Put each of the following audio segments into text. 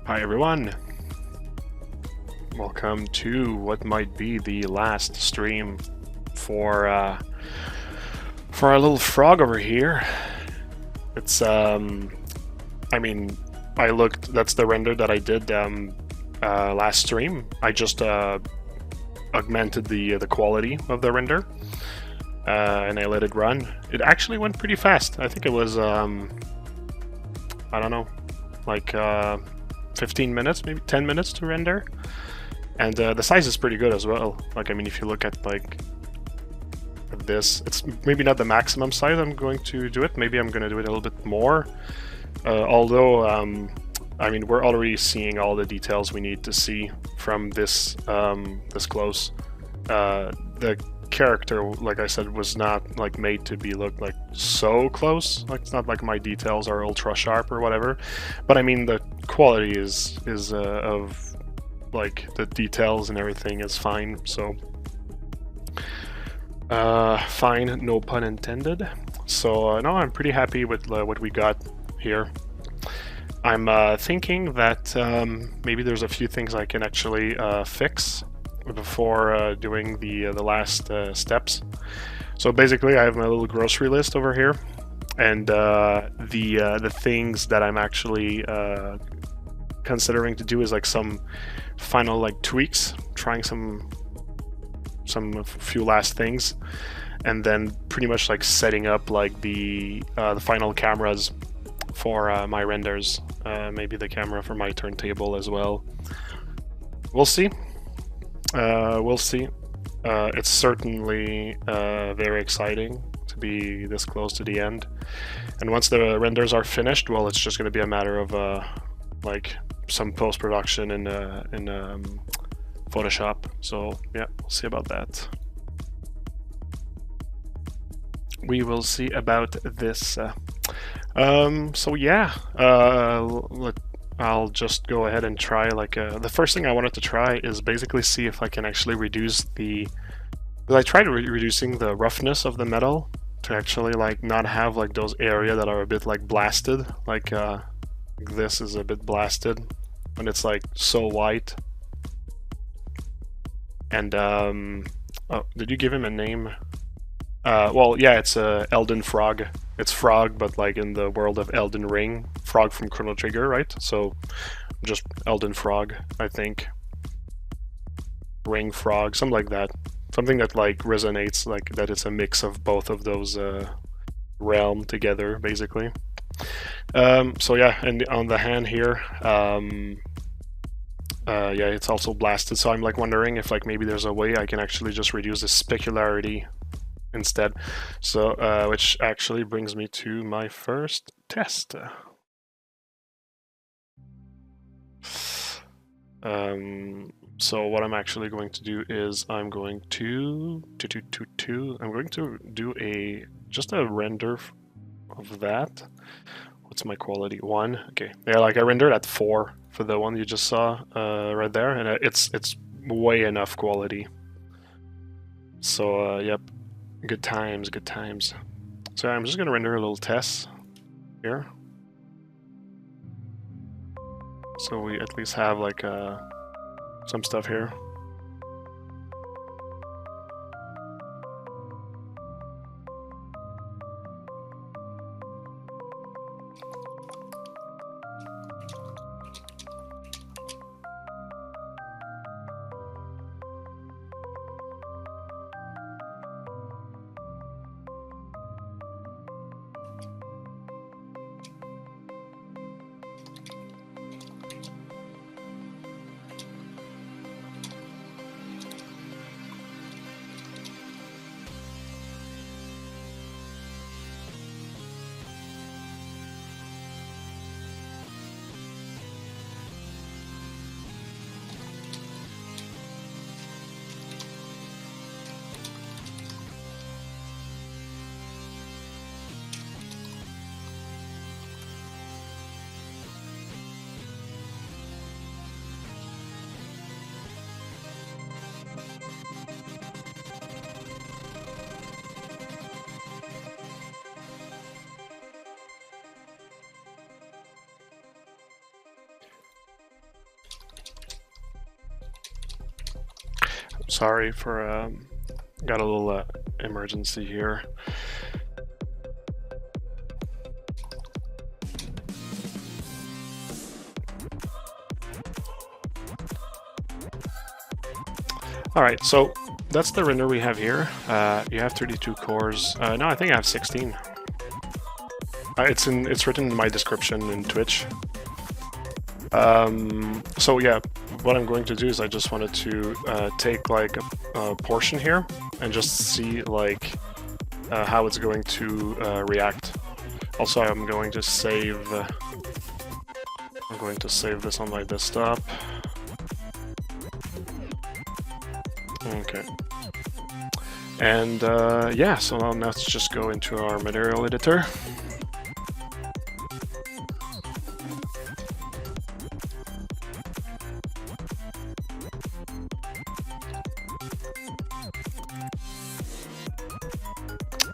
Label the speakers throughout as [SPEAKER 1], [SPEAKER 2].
[SPEAKER 1] Hi everyone! Welcome to what might be the last stream for our little frog over here. It's I mean, that's the render that I did last stream. I just augmented the quality of the render and I let it run. It actually went pretty fast. I think it was I don't know, like 15 minutes, maybe 10 minutes to render. And the size is pretty good as well. Like, I mean, if you look at like this, it's maybe not the maximum size I'm going to do it. Maybe I'm going to do it a little bit more. Although, I mean, we're already seeing all the details we need to see from this this close. The character, like I said, was not like made to be looked like so close. Like, it's not like my details are ultra sharp or whatever. But I mean, the quality is of like the details and everything is fine. So fine, no pun intended. So no, I'm pretty happy with what we got here. I'm thinking that maybe there's a few things I can actually fix before doing the last steps. So basically, I have my little grocery list over here, and the things that I'm actually considering to do is like some final like tweaks, trying some few last things, and then pretty much like setting up like the final cameras for my renders, maybe the camera for my turntable as well. We'll see. We'll see. It's certainly very exciting to be this close to the end, and once the renders are finished, well, it's just going to be a matter of like some post-production in Photoshop. So yeah, we'll see about that. We will see about this. So yeah, I'll just go ahead and try like the first thing I wanted to try is basically see if I can actually reduce the. Because I tried reducing the roughness of the metal to actually like not have like those areas that are a bit like blasted, like this is a bit blasted when it's like so white. And oh, did you give him a name? Well, yeah, it's Elden Frog. It's Frog, but like in the world of Elden Ring, Frog from Chrono Trigger, right? So just Elden Frog, I think. Ring Frog, something like that. Something that like resonates, like that it's a mix of both of those realm together, basically. So yeah, and on the hand here, yeah, it's also blasted. So I'm like wondering if like maybe there's a way I can actually just reduce the specularity instead. So which actually brings me to my first test. So what I'm actually going to do is I'm going to do just a render of that. What's my quality? 1. Okay. Yeah, like I rendered at 4 for the one you just saw right there, and it's way enough quality. So yep, good times, good times. So I'm just gonna render a little test here, so we at least have like some stuff here. Sorry for got a little emergency here. Alright, so that's the render we have here. You have 32 cores. No, I think I have 16. It's written in my description in Twitch. So yeah, what I'm going to do is I just wanted to take like a portion here and just see like how it's going to react. Also, I'm going to save this on my desktop. Okay. And yeah, so now let's just go into our material editor.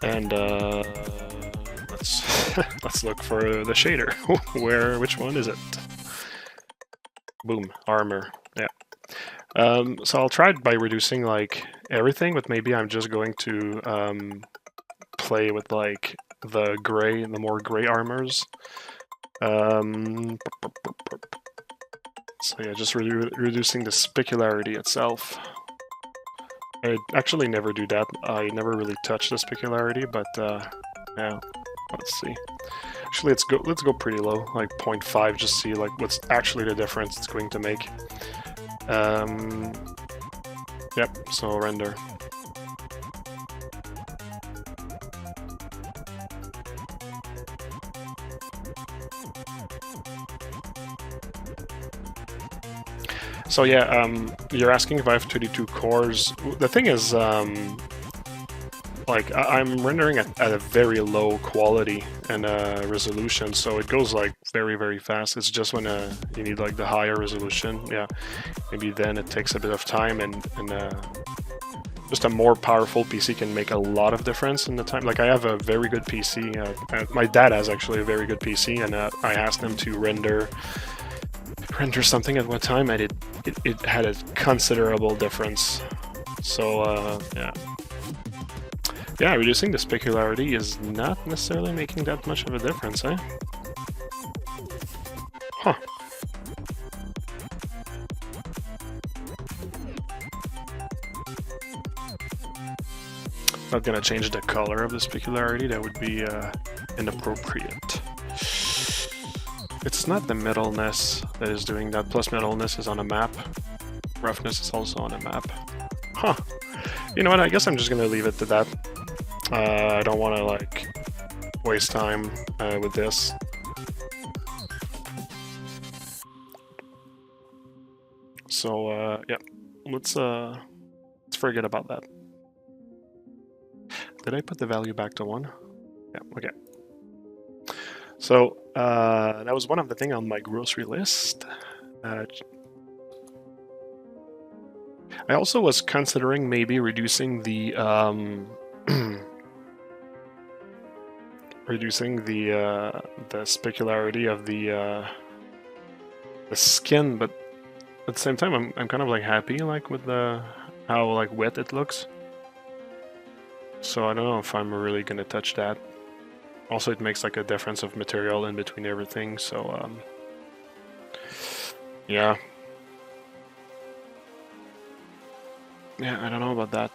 [SPEAKER 1] And let's look for the shader. Which one is it? Boom, armor. Yeah. So I'll try it by reducing like everything, but maybe I'm just going to play with like the more gray armors. So yeah, just reducing the specularity itself. I actually never do that. I never really touch the specularity, but yeah, let's see. Actually, let's go pretty low, like 0.5, just see like what's actually the difference it's going to make. Yep, so render. So yeah, you're asking if I have 32 cores. The thing is, like I'm rendering at a very low quality and resolution, so it goes like very fast. It's just when you need like the higher resolution, yeah, maybe then it takes a bit of time, and just a more powerful PC can make a lot of difference in the time. Like I have a very good PC. My dad has actually a very good PC, and I asked him to render something at one time, and it had a considerable difference. So yeah, reducing the specularity is not necessarily making that much of a difference, eh? Huh. Not gonna change the color of the specularity, that would be inappropriate. It's not the middleness that is doing that, plus middleness is on a map. Roughness is also on a map. Huh. You know what, I guess I'm just gonna leave it to that. I don't want to like waste time with this. So yeah, let's forget about that. Did I put the value back to 1? Yeah, okay. So that was one of the things on my grocery list. I also was considering maybe reducing the the specularity of the skin, but at the same time I'm kind of like happy like with how like wet it looks. So I don't know if I'm really gonna touch that. Also, it makes like a difference of material in between everything, so yeah. Yeah, I don't know about that.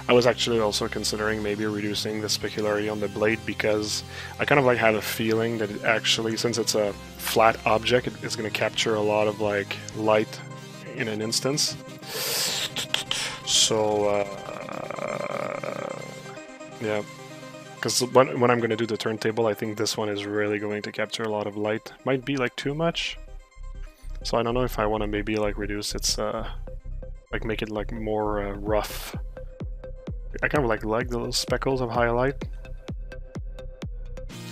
[SPEAKER 1] I was actually also considering maybe reducing the specularity on the blade, because I kind of like had a feeling that it actually, since it's a flat object, it's going to capture a lot of like light in an instance. So yeah, because when I'm going to do the turntable, I think this one is really going to capture a lot of light. Might be like too much. So I don't know if I want to maybe like reduce its like make it like more rough. I kind of like the little speckles of highlight.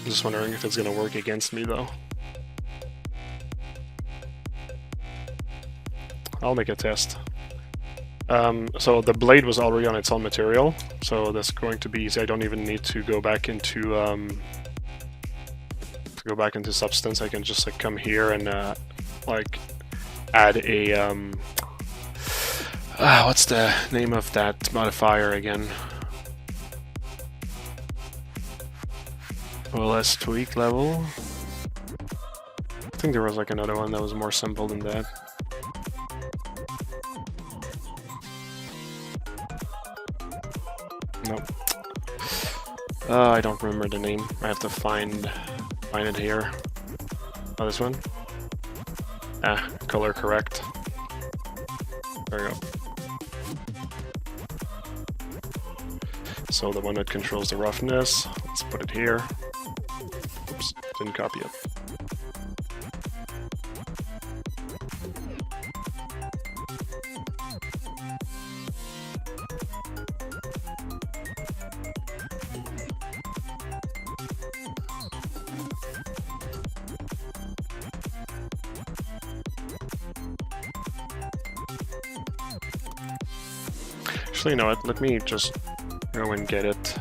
[SPEAKER 1] Just wondering if it's gonna work against me though. I'll make a test. So the blade was already on its own material, so that's going to be easy. I don't even need to go back into substance. I can just like come here and like add a what's the name of that modifier again? OLS tweak level. I think there was like another one that was more simple than that. Nope. I don't remember the name. I have to find it here. Oh, this one? Ah, color correct. There we go. So the one that controls the roughness, let's put it here. Oops, didn't copy it. Actually, you know what? Let me just go and get it.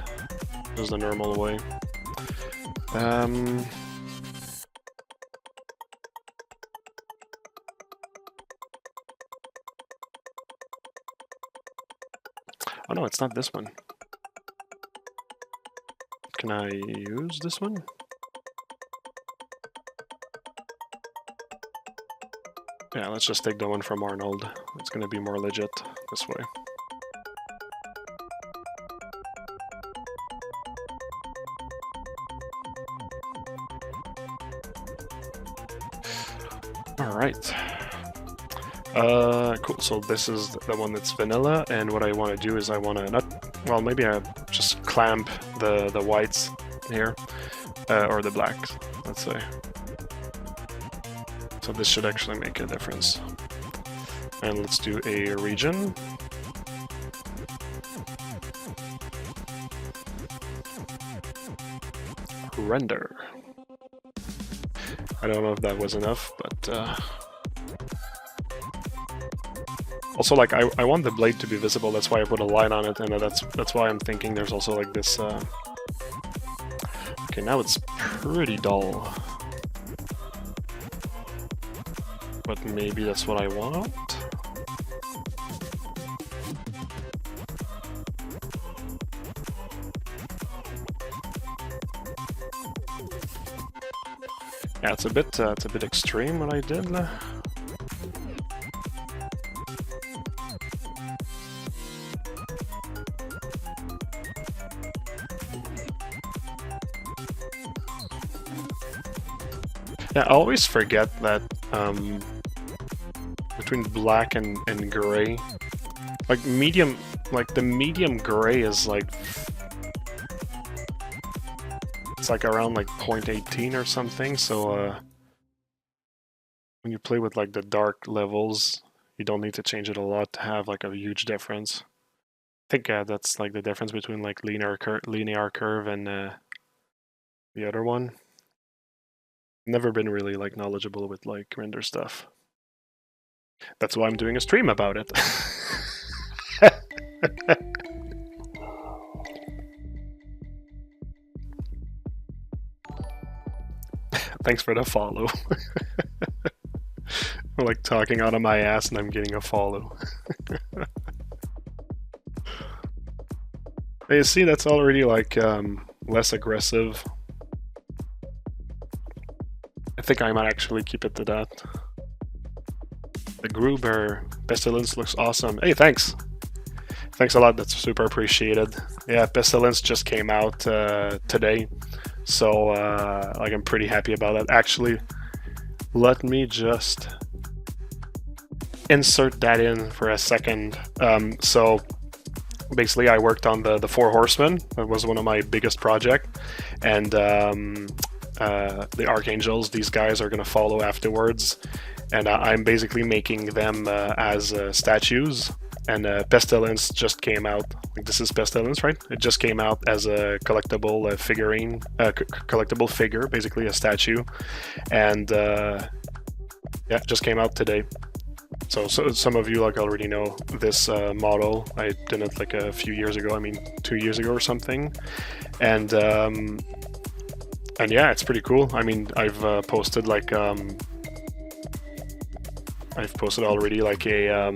[SPEAKER 1] This is the normal way. Oh no, it's not this one. Can I use this one? Yeah, let's just take the one from Arnold. It's gonna be more legit this way. Alright. Cool, so this is the one that's vanilla, and what I want to do is I want to well, maybe I just clamp the whites here, or the blacks, let's say. So this should actually make a difference. And let's do a region. Render. I don't know if that was enough, but also, like, I want the blade to be visible. That's why I put a line on it, and that's why I'm thinking there's also like this. Okay, now it's pretty dull, but maybe that's what I want. Yeah, it's a bit extreme what I did. Yeah, I always forget that between black and gray, like medium, like the medium gray is like, it's like around like 0.18 or something. So when you play with like the dark levels, you don't need to change it a lot to have like a huge difference. I think that's like the difference between like linear curve and the other one. Never been really like knowledgeable with like render stuff. That's why I'm doing a stream about it. Thanks for the follow. I'm like talking out of my ass and I'm getting a follow. You see, that's already like less aggressive. I think I might actually keep it to that. The Gruber Pestilence looks awesome. Hey, thanks! Thanks a lot, that's super appreciated. Yeah, Pestilence just came out today, so like I'm pretty happy about that. Actually, let me just insert that in for a second. So basically I worked on the Four Horsemen. That was one of my biggest projects, and the Archangels, these guys are going to follow afterwards, and I'm basically making them as statues, and Pestilence just came out. Like, this is Pestilence, right? It just came out as a collectible figurine, collectible figure, basically a statue, and yeah, it just came out today. So some of you like already know this model. I did it like a few years ago. I mean, 2 years ago or something, and yeah, it's pretty cool. I mean, I've posted like I've posted already like a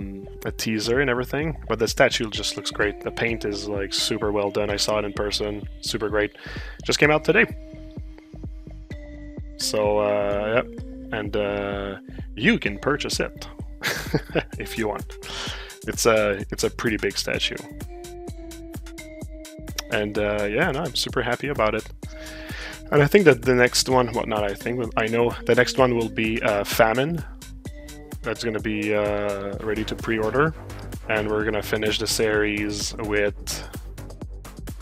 [SPEAKER 1] teaser and everything, but the statue just looks great. The paint is like super well done. I saw it in person, super great. Just came out today. So yeah, and you can purchase it if you want. It's a pretty big statue, and yeah, no, I'm super happy about it. And I think that the next one, well, not I think, but I know the next one will be Famine. That's going to be ready to pre-order, and we're going to finish the series with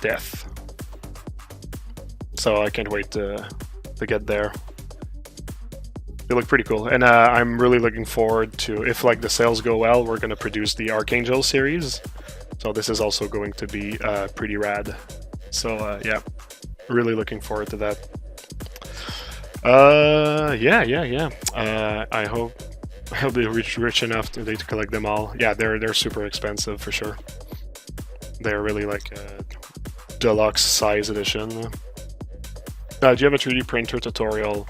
[SPEAKER 1] Death. So I can't wait to get there. They look pretty cool, and I'm really looking forward to, if like the sales go well, we're going to produce the Archangel series. So this is also going to be pretty rad. So yeah, really looking forward to that. Yeah. I hope I'll be rich enough to collect them all. Yeah, they're super expensive for sure. They're really like a deluxe size edition. Do you have a 3D printer tutorial?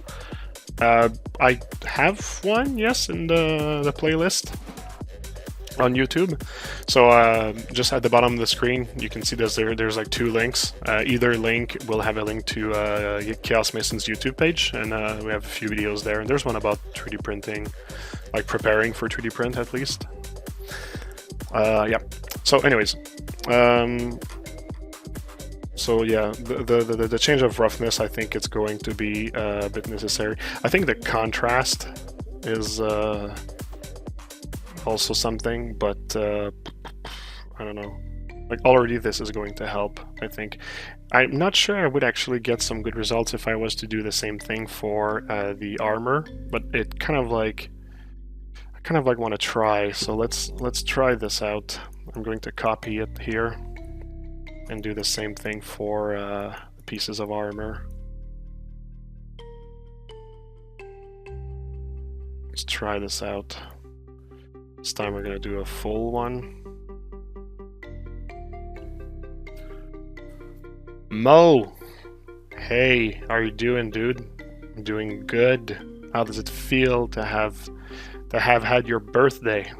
[SPEAKER 1] I have one, yes, in the playlist on YouTube. So just at the bottom of the screen, you can see there's like 2 links. Either link will have a link to Chaos Mason's YouTube page, and we have a few videos there. And there's one about 3D printing, like preparing for 3D print at least. Yeah. So anyways, so yeah, the change of roughness, I think it's going to be a bit necessary. I think the contrast is also something, but I don't know. Like already this is going to help, I think. I'm not sure I would actually get some good results if I was to do the same thing for the armor, but it kind of like want to try. So let's try this out. I'm going to copy it here and do the same thing for pieces of armor. Let's try this out. This time we're gonna do a full one. Mo! Hey, how are you doing, dude? I'm doing good. How does it feel to have had your birthday?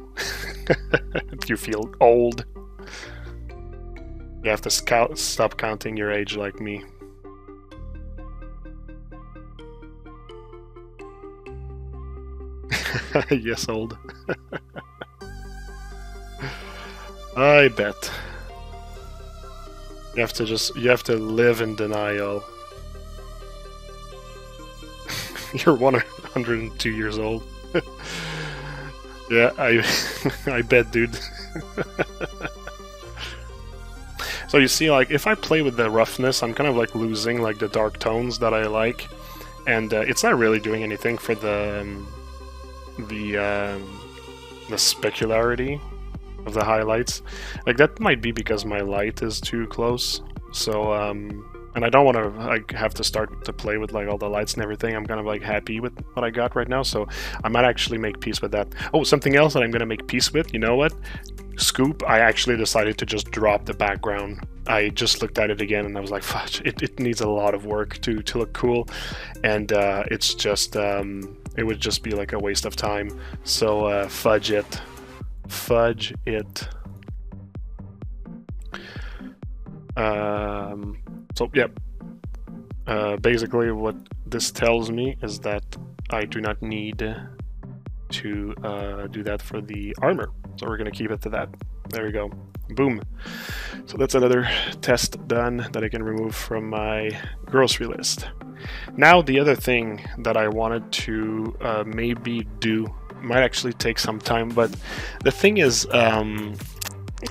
[SPEAKER 1] Do you feel old? You have to stop counting your age like me. Yes, old. I bet. You have to live in denial. You're 102 years old. Yeah, I bet, dude. So you see, like, if I play with the roughness, I'm kind of like losing like the dark tones that I like, and it's not really doing anything for the specularity of the highlights. Like, that might be because my light is too close. So and I don't want to like have to start to play with like all the lights and everything. I'm kind of like happy with what I got right now, so I might actually make peace with that. Oh, something else that I'm gonna make peace with, you know what? Scoop, I actually decided to just drop the background. I just looked at it again and I was like, fudge, it needs a lot of work to look cool, and it's just it would just be like a waste of time. So fudge it. So yeah, basically what this tells me is that I do not need to do that for the armor. So we're gonna keep it to that. There we go. Boom. So that's another test done that I can remove from my grocery list. Now the other thing that I wanted to maybe do, might actually take some time, but the thing is,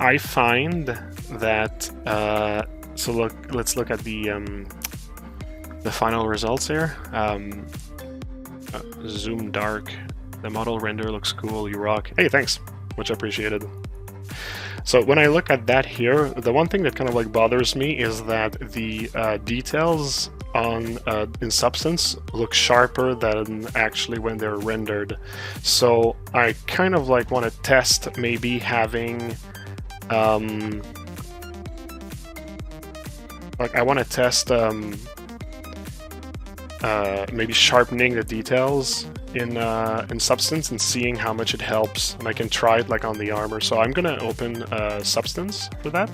[SPEAKER 1] I find that so let's look at the final results here. Zoom dark. The model render looks cool. You rock. Hey, thanks. Much appreciated. So when I look at that here, the one thing that kind of like bothers me is that the details on in Substance look sharper than actually when they're rendered. So I kind of like want to test maybe having like I want to test maybe sharpening the details in Substance and seeing how much it helps, and I can try it like on the armor. So I'm gonna open Substance for that.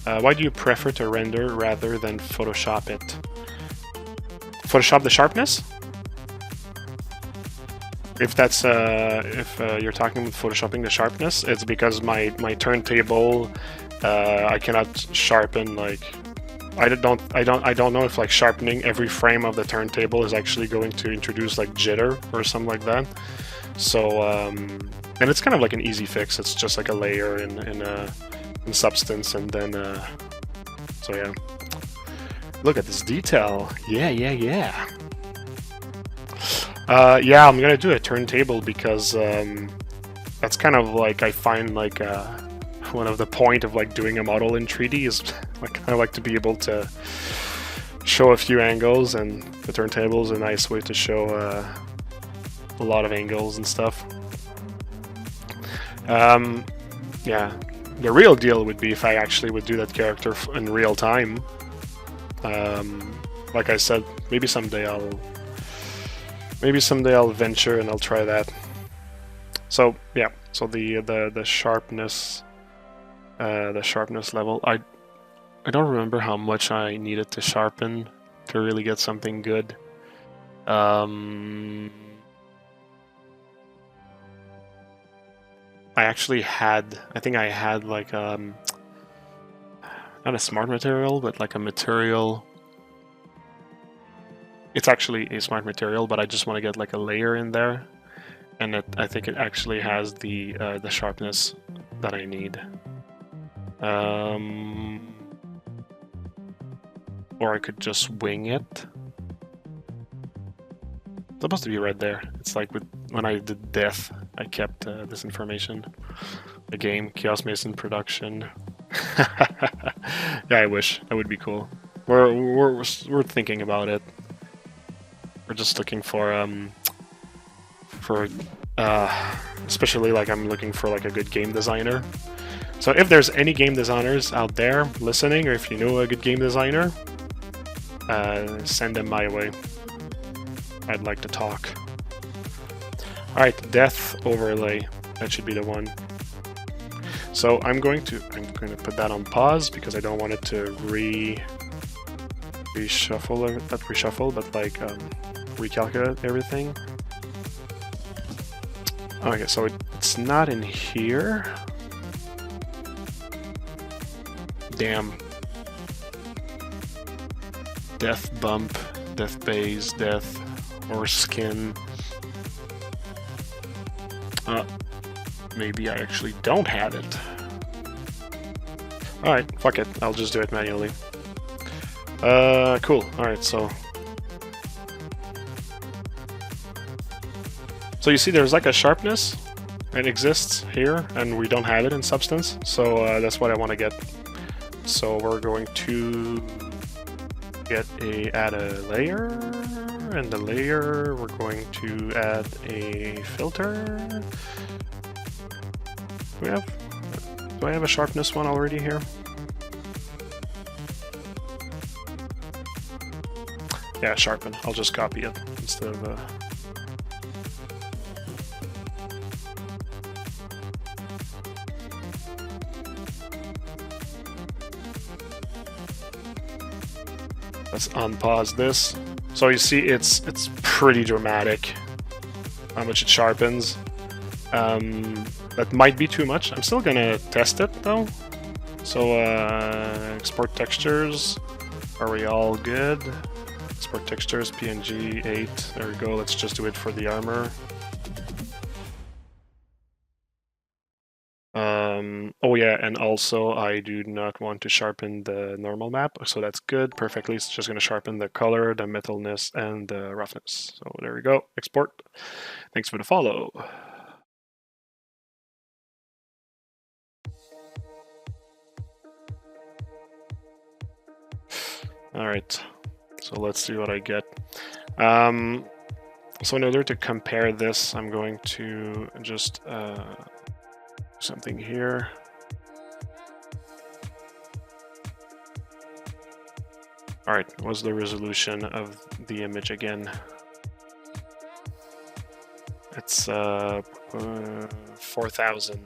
[SPEAKER 1] Why do you prefer to render rather than Photoshop it? Photoshop the sharpness? If that's if you're talking with photoshopping the sharpness, it's because my turntable I cannot sharpen like I don't know if like sharpening every frame of the turntable is actually going to introduce like jitter or something like that. So and it's kind of like an easy fix. It's just like a layer in Substance, and then so yeah. Look at this detail. Yeah. Yeah, I'm gonna do a turntable because that's kind of like I find like one of the point of like doing a model in 3D is like kind of like to be able to show a few angles, and the turntable is a nice way to show a lot of angles and stuff. Yeah, the real deal would be if I actually would do that character in real time. Like I said, maybe someday I'll venture and I'll try that. So yeah, so the sharpness, the sharpness level. I don't remember how much I needed to sharpen to really get something good. I think I had like not a smart material, but like a material. It's actually a smart material, but I just want to get like a layer in there, and I think it actually has the sharpness that I need. Or I could just wing it. It's supposed to be right there. It's like when I did Death, I kept this information. The game, Chaos Mason production. Yeah, I wish. That would be cool. We're thinking about it. We're just looking for especially like I'm looking for like a good game designer. So if there's any game designers out there listening, or if you know a good game designer, send them my way. I'd like to talk. Alright, Death overlay. That should be the one. So I'm going to put that on pause because I don't want it to reshuffle, not reshuffle, but like recalculate everything. Okay, so it's not in here. Damn. Death bump, death base, death, or skin. Maybe I actually don't have it. Alright, fuck it. I'll just do it manually. Cool. Alright, so you see there's like a sharpness. It exists here, and we don't have it in Substance, so that's what I want to get. So we're going to add a layer, and the layer we're going to add a filter. Do I have a sharpness one already here? Yeah, sharpen. I'll just copy it instead of let's unpause this. So you see it's pretty dramatic how much it sharpens. That might be too much. I'm still gonna test it though. So export textures. Are we all good? Export textures, PNG 8. There we go. Let's just do it for the armor. Oh yeah, and also I do not want to sharpen the normal map, so that's good. Perfectly. It's just going to sharpen the color, the metalness, and the roughness. So there we go. Export. Thanks for the follow. Alright, so let's see what I get. So in order to compare this, I'm going to just do something here. Alright, what's the resolution of the image again? It's 4000.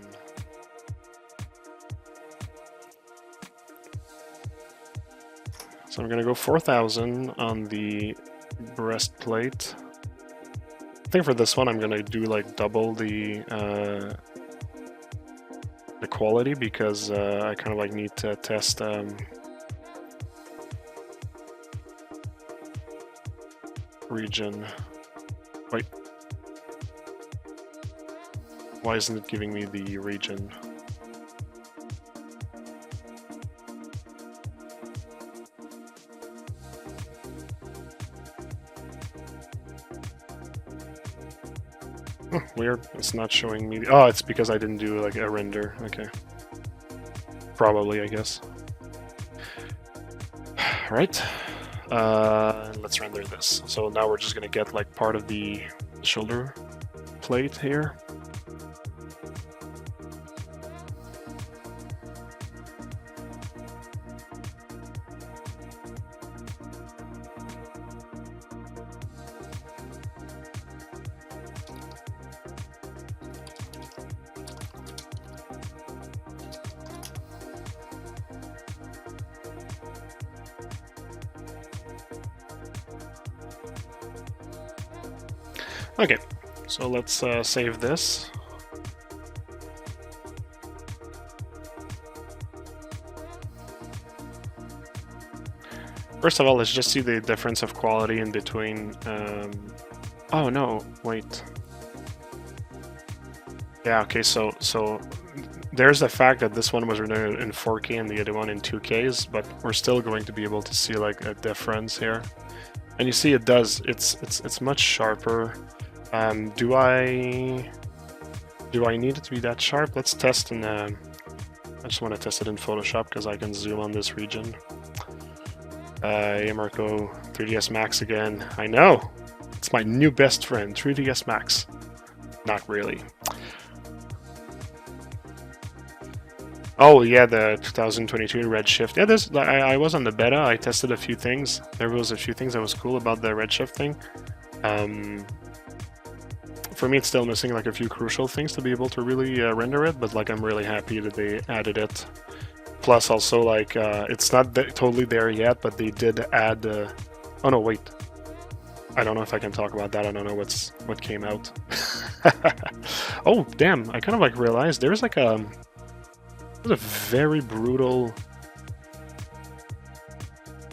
[SPEAKER 1] So I'm gonna go 4000 on the breastplate. I think for this one I'm gonna do like double the quality because I kind of like need to test region. Wait. Why isn't it giving me the region? Oh, weird. It's not showing me. Oh, it's because I didn't do like a render. Okay. Probably, I guess. Right. Let's render this. So now we're just gonna get like part of the shoulder plate here. Okay, so let's save this. First of all, let's just see the difference of quality in between. Oh no, wait. Yeah, okay, so there's the fact that this one was rendered in 4K and the other one in 2Ks, but we're still going to be able to see like a difference here. And you see it does, it's much sharper. Do I need it to be that sharp? Let's test in, I just want to test it in Photoshop because I can zoom on this region. Hey Marco, 3ds Max again. I know! It's my new best friend, 3ds Max. Not really. Oh yeah, the 2022 Redshift. Yeah, I was on the beta, I tested a few things. There was a few things that was cool about the Redshift thing. For me, it's still missing like a few crucial things to be able to really render it, but like I'm really happy that they added it. Plus, also like it's not totally there yet, but they did add. Oh no, wait. I don't know if I can talk about that. I don't know what came out. Oh damn! I kind of like realized there's like there's a very brutal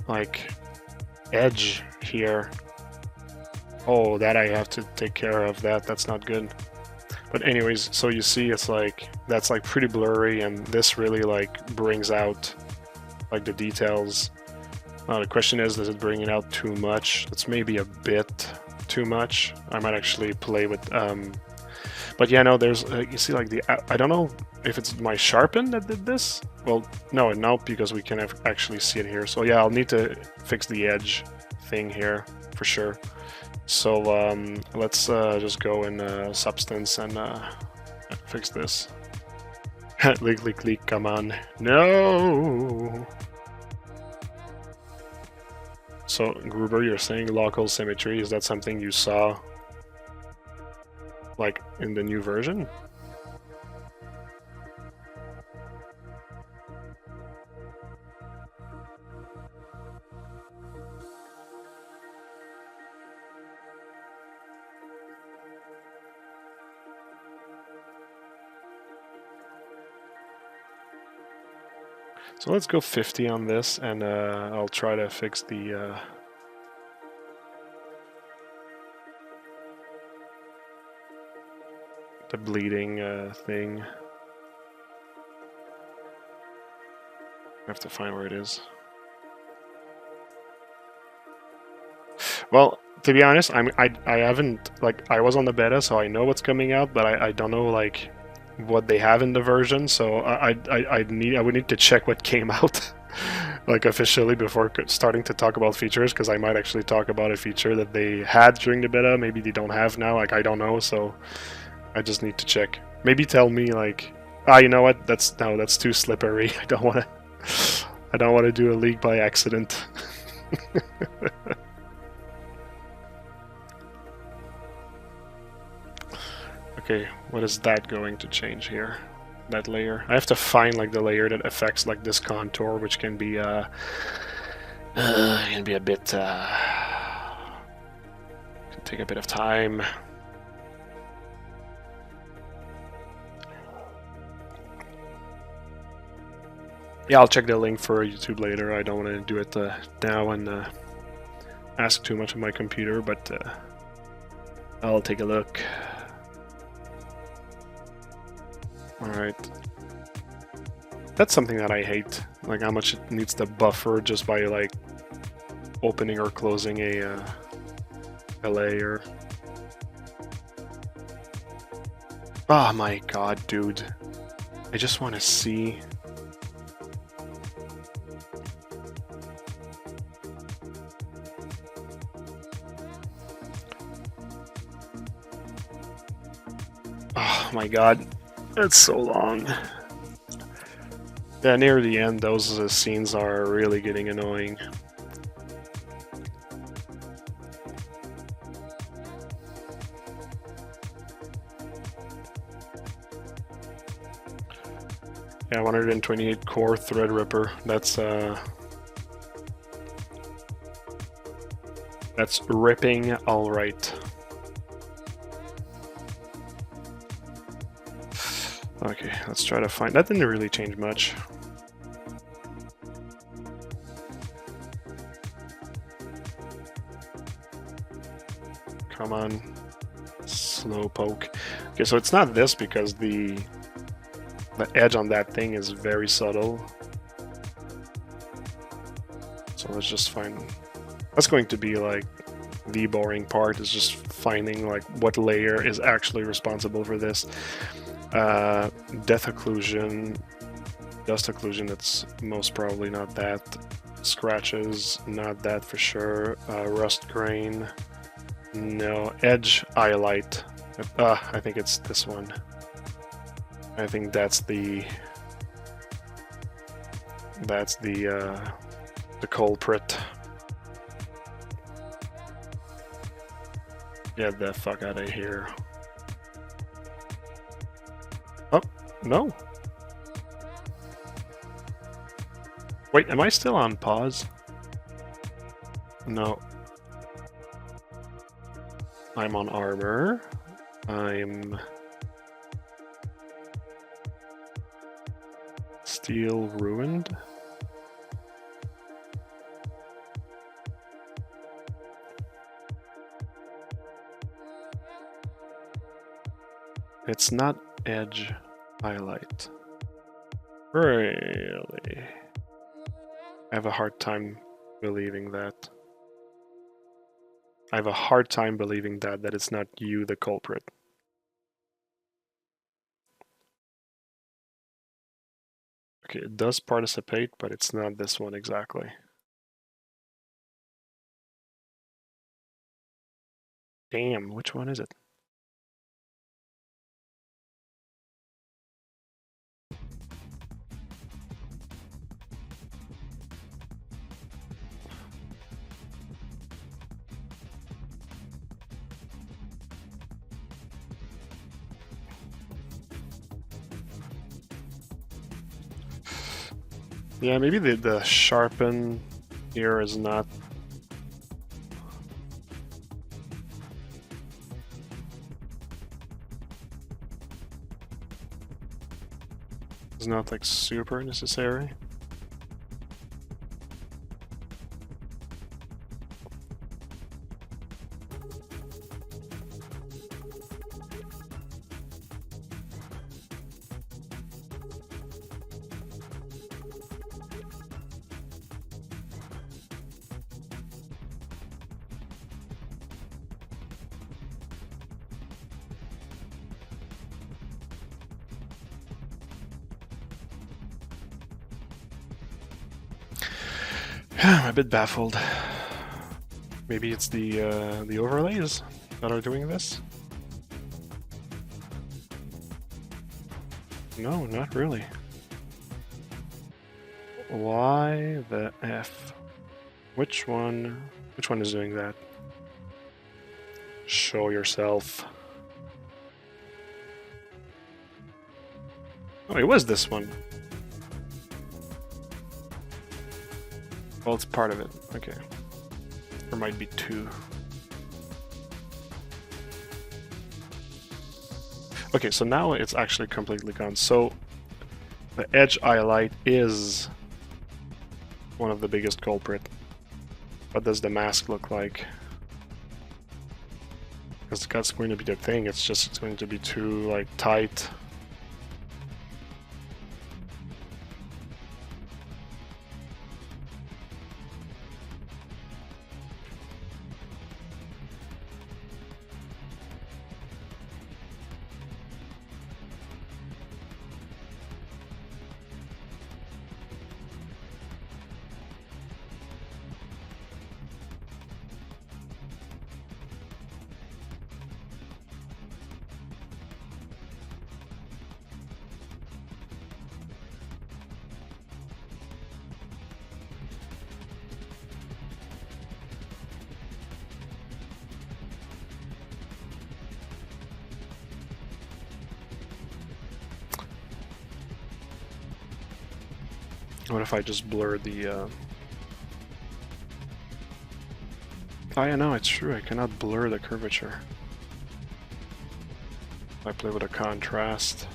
[SPEAKER 1] like edge here. Oh, that I have to take care of. That's not good. But anyways, so you see it's like, that's like pretty blurry, and this really like brings out like the details. Now the question is, does it bring it out too much? It's maybe a bit too much. I might actually play with, but yeah, no, there's, you see like I don't know if it's my sharpen that did this. Well, no, because we can actually see it here. So yeah, I'll need to fix the edge thing here for sure. So let's just go in Substance and fix this. Leak, come on. No! So, Gruber, you're saying local symmetry, is that something you saw, like, in the new version? So let's go 50 on this, and I'll try to fix the bleeding thing. I have to find where it is. Well, to be honest, I haven't, like, I was on the beta, so I know what's coming out, but I don't know, like, what they have in the version, so I would need to check what came out. like officially before starting to talk about features, because I might actually talk about a feature that they had during the beta, maybe they don't have now, like I don't know, so I just need to check. Maybe tell me like, you know what, that's too slippery. I don't want to do a leak by accident. Okay, what is that going to change here? That layer. I have to find like the layer that affects like this contour, which can be a bit can take a bit of time. Yeah, I'll check the link for YouTube later. I don't want to do it now and ask too much of my computer, but I'll take a look. Alright. That's something that I hate, like how much it needs to buffer just by like opening or closing a layer. Oh my god, dude. I just want to see. Oh my god. It's so long. Yeah, near the end, those scenes are really getting annoying. Yeah, 128 core Threadripper. That's ripping all right. Okay, let's try to find... That didn't really change much. Come on. Slow poke. Okay, so it's not this because the edge on that thing is very subtle. So let's just find... That's going to be like the boring part, is just finding like what layer is actually responsible for this. Depth occlusion, dust occlusion, that's most probably not that. Scratches, not that for sure. Rust grain, no. Edge highlight, I think it's this one. I think that's the culprit. Get the fuck out of here. Oh, no. Wait, am I still on pause? No. I'm on armor. I'm... Steel ruined. It's not edge highlight. Really? I have a hard time believing that. I have a hard time believing that it's not you, the culprit. Okay, it does participate, but it's not this one exactly. Damn, which one is it? Yeah, maybe the sharpen here is not... It's not like super necessary. I'm a bit baffled. Maybe it's the overlays that are doing this? No, not really. Why the F? Which one is doing that? Show yourself. Oh, it was this one. Well, it's part of it. Okay. There might be two. Okay, so now it's actually completely gone. So the edge highlight is one of the biggest culprit. What does the mask look like? Because that's going to be the thing. It's going to be too like tight. What if I just blur the... Oh yeah, no, it's true, I cannot blur the curvature. I play with a contrast.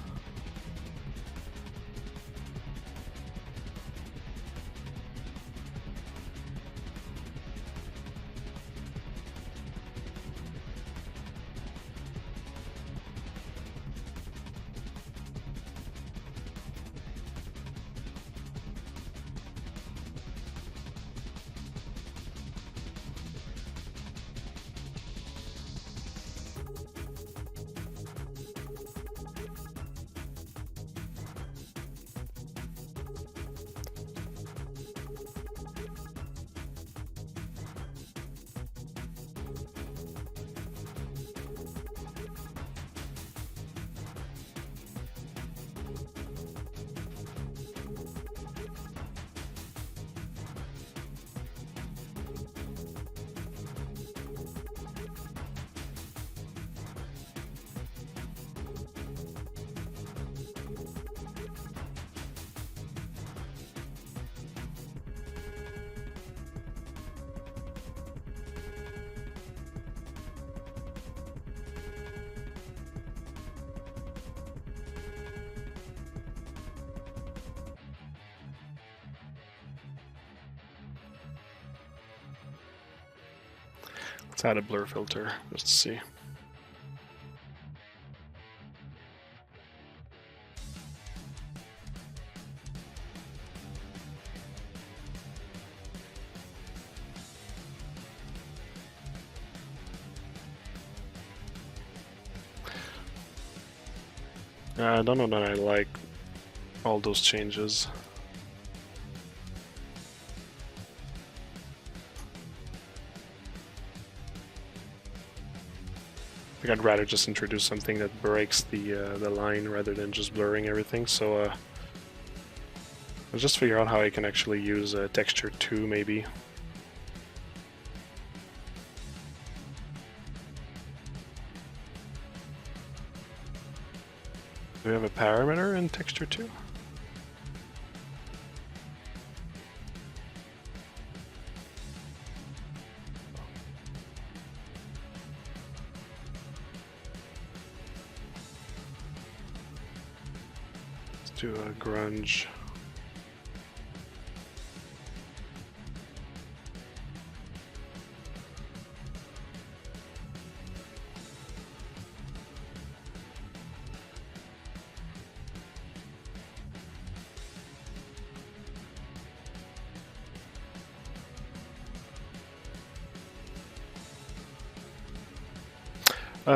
[SPEAKER 1] Let's add a blur filter just to see. I don't know that I like all those changes. I think I'd rather just introduce something that breaks the line rather than just blurring everything. So I'll just figure out how I can actually use texture 2 maybe. Do we have a parameter in texture 2? Let's do a grunge.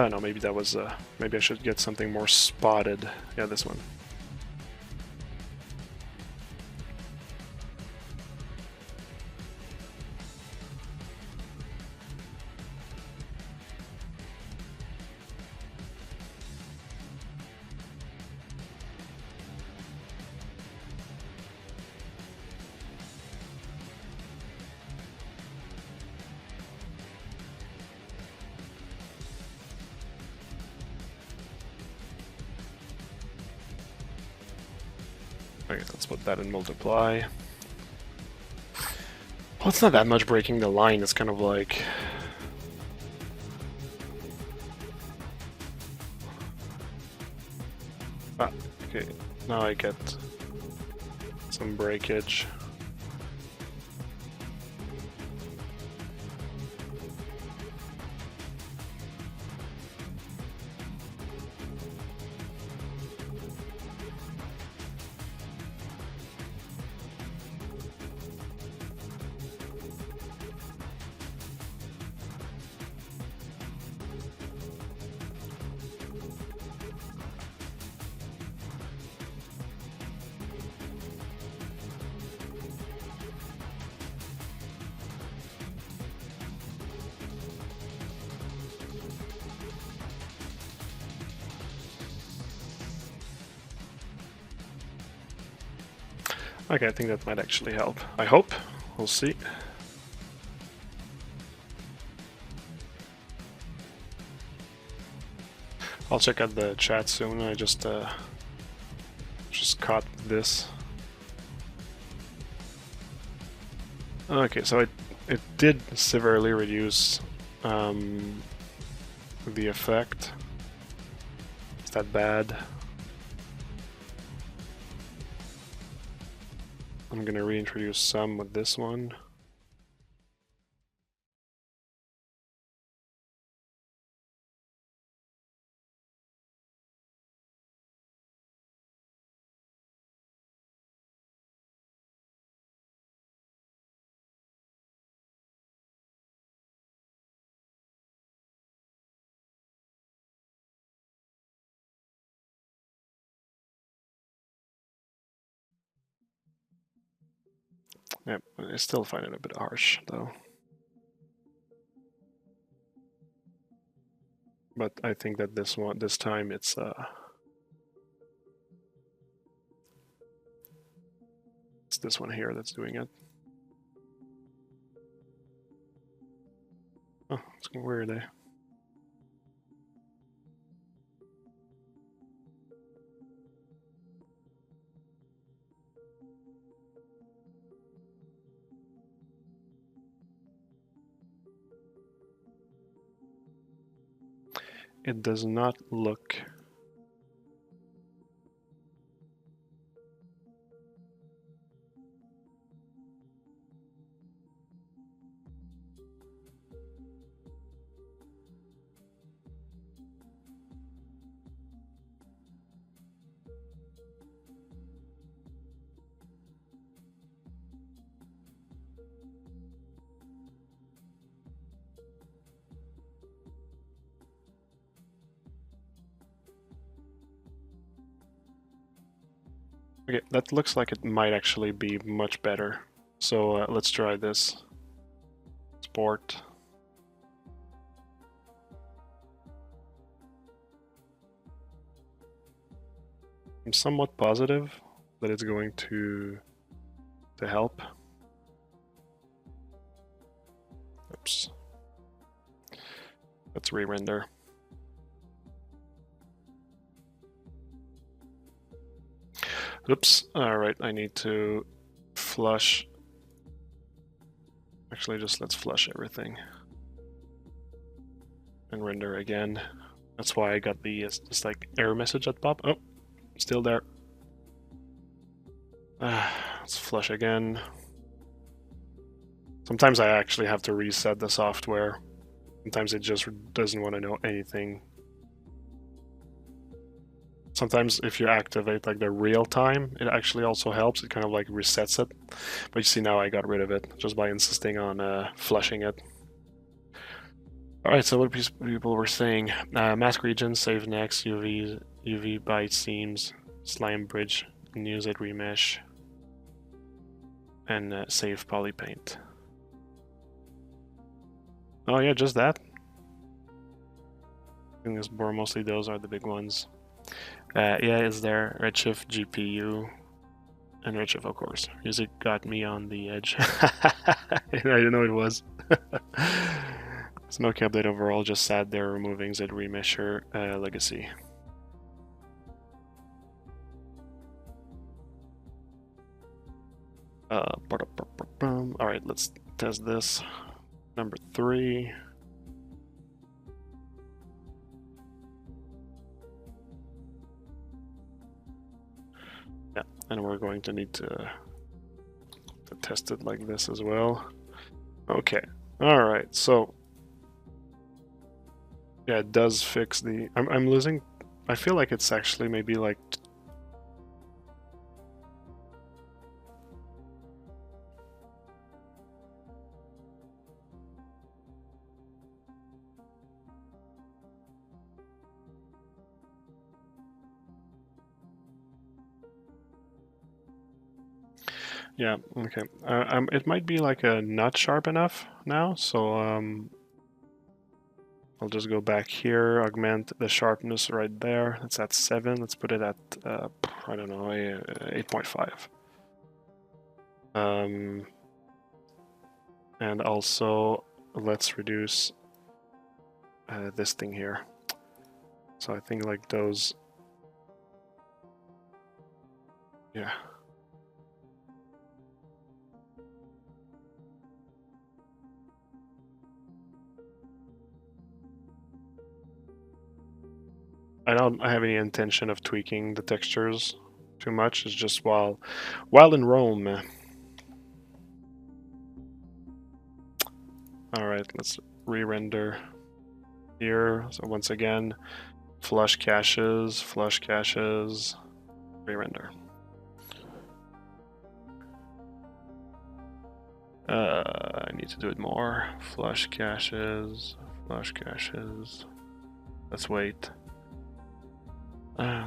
[SPEAKER 1] No, maybe that was, maybe I should get something more spotted. Yeah, this one. Okay, let's put that in multiply. Well, it's not that much breaking the line, it's kind of like... Ah, okay, now I get some breakage. Okay, I think that might actually help. I hope. We'll see. I'll check out the chat soon. I just caught this. Okay, so it did severely reduce the effect. Is that bad? I'm gonna reintroduce some with this one. Yep, I still find it a bit harsh though. But I think that this time it's this one here that's doing it. Oh, it's weird, eh? It does not look... Okay, that looks like it might actually be much better. So let's try this. Sport. I'm somewhat positive that it's going to help. Oops. Let's re-render. Oops, alright, I need to flush. Actually, just let's flush everything. And render again. That's why I got the this like error message that popped. Oh, still there. Let's flush again. Sometimes I actually have to reset the software. Sometimes it just doesn't want to know anything. Sometimes if you activate like the real time, it actually also helps. It kind of like resets it. But you see now I got rid of it just by insisting on flushing it. Alright, so what people were saying. Mask regions, save next, UV bite seams, slime bridge, use it remesh, and save polypaint. Oh yeah, just that? I think this bore mostly those are the big ones. Yeah, is there Redshift, GPU, and Redshift, of course. Music got me on the edge. I didn't know it was. Smoky update overall, just sad they're removing Z remesher legacy. All right, let's test this. Number 3. Yeah, and we're going to need to test it like this as well. Okay, all right, so yeah, it does fix the. I'm losing. I feel like it's actually maybe like. Yeah, okay. It might be like not sharp enough now, so I'll just go back here, augment the sharpness right there. It's at 7. Let's put it at I don't know, 8.5. And also let's reduce this thing here. So I think like those, yeah. I don't have any intention of tweaking the textures too much. It's just while in Rome. All right, let's re-render here. So once again, flush caches, re-render. I need to do it more. Flush caches. Let's wait.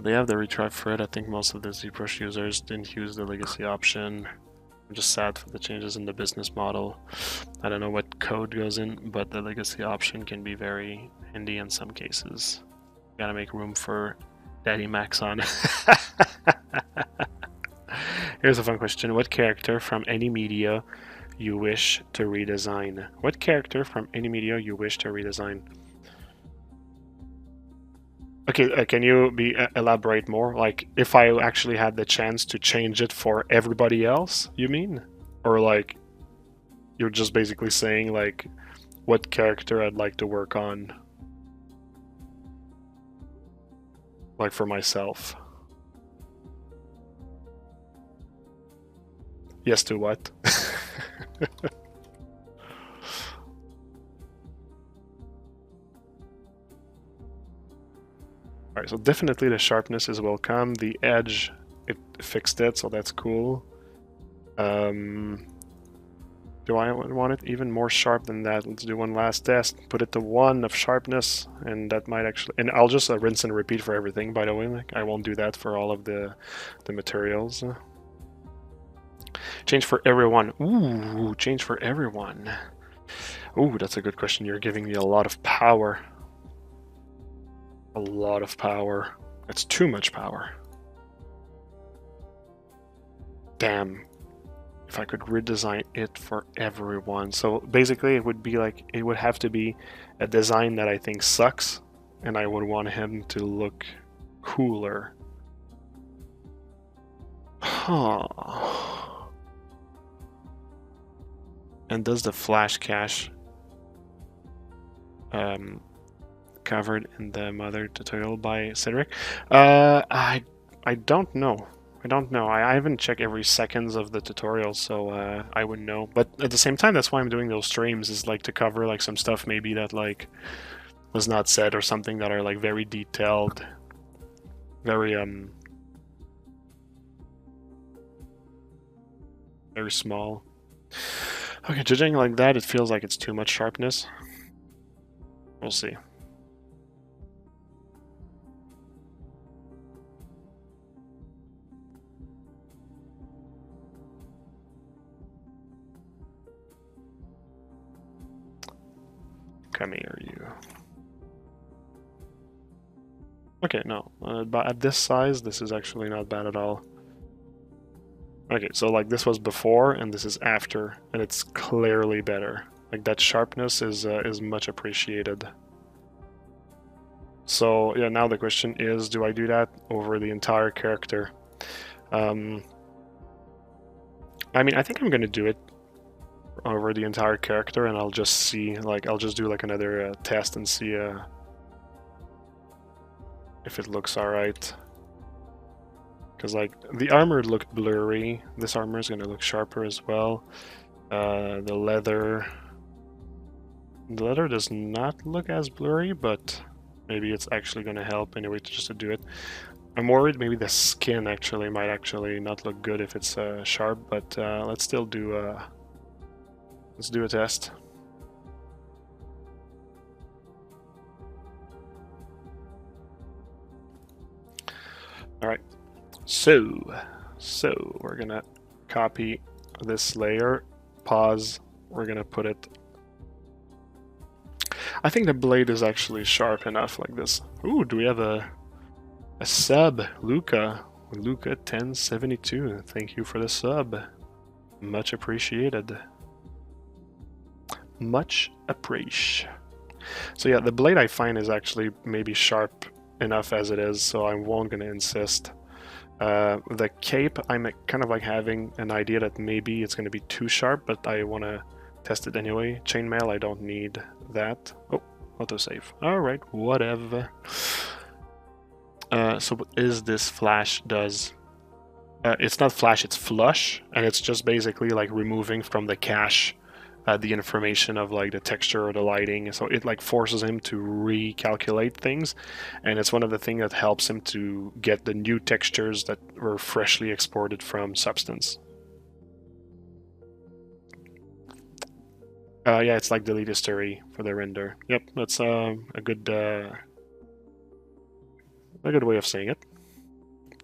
[SPEAKER 1] They have the retry thread. I think most of the ZBrush users didn't use the legacy option. I'm just sad for the changes in the business model. I don't know what code goes in, but the legacy option can be very handy in some cases. Gotta make room for Daddy Max on. Here's a fun question. What character from any media you wish to redesign? What character from any media you wish to redesign? Okay, can you elaborate more? Like, if I actually had the chance to change it for everybody else, you mean? Or like, you're just basically saying like, what character I'd like to work on? Like for myself. Yes to what? Alright, so definitely the sharpness is welcome. The edge, it fixed it, so that's cool. Do I want it even more sharp than that? Let's do one last test. Put it to 1 of sharpness, and that might actually... And I'll just rinse and repeat for everything, by the way. Like, I won't do that for all of the materials. Change for everyone. Ooh, change for everyone. Ooh, that's a good question. You're giving me a lot of power. A lot of power. That's too much power. Damn. If I could redesign it for everyone. So basically it would be like, it would have to be a design that I think sucks, and I would want him to look cooler. Huh. And does the flash cache covered in the mother tutorial by Cedric? I don't know. I haven't checked every seconds of the tutorial, so I wouldn't know. But at the same time, that's why I'm doing those streams, is like to cover like some stuff maybe that like was not said, or something that are like very detailed, very small. Okay, judging like that, it feels like it's too much sharpness. We'll see. Come here, you. Okay, no. But at this size, this is actually not bad at all. Okay, so like this was before, and this is after, and it's clearly better. Like that sharpness is much appreciated. So yeah, now the question is, do I do that over the entire character? I mean, I think I'm gonna do it over the entire character, and I'll just see, like, I'll just do like another test and see if it looks alright. Because like the armor looked blurry, this armor is gonna look sharper as well. The leather does not look as blurry, but maybe it's actually gonna help anyway just to do it. I'm worried maybe the skin actually might actually not look good if it's sharp, but let's still do let's do a test. All right, so we're gonna copy this layer, pause, we're gonna put it. I think the blade is actually sharp enough like this. Ooh, do we have a sub? Luca 1072, thank you for the sub. Much appreciated. Much appreciated. So yeah, the blade I find is actually maybe sharp enough as it is, so I won't gonna insist. The cape, I'm kind of like having an idea that maybe it's gonna be too sharp, but I want to test it anyway. Chainmail, I don't need that. Oh, autosave. Alright, whatever. So what is this flash does? It's not flash, it's flush, and it's just basically like removing from the cache the information of like the texture or the lighting, so it like forces him to recalculate things, and it's one of the things that helps him to get the new textures that were freshly exported from Substance. Yeah, it's like delete history for the render. Yep, that's a good way of saying it.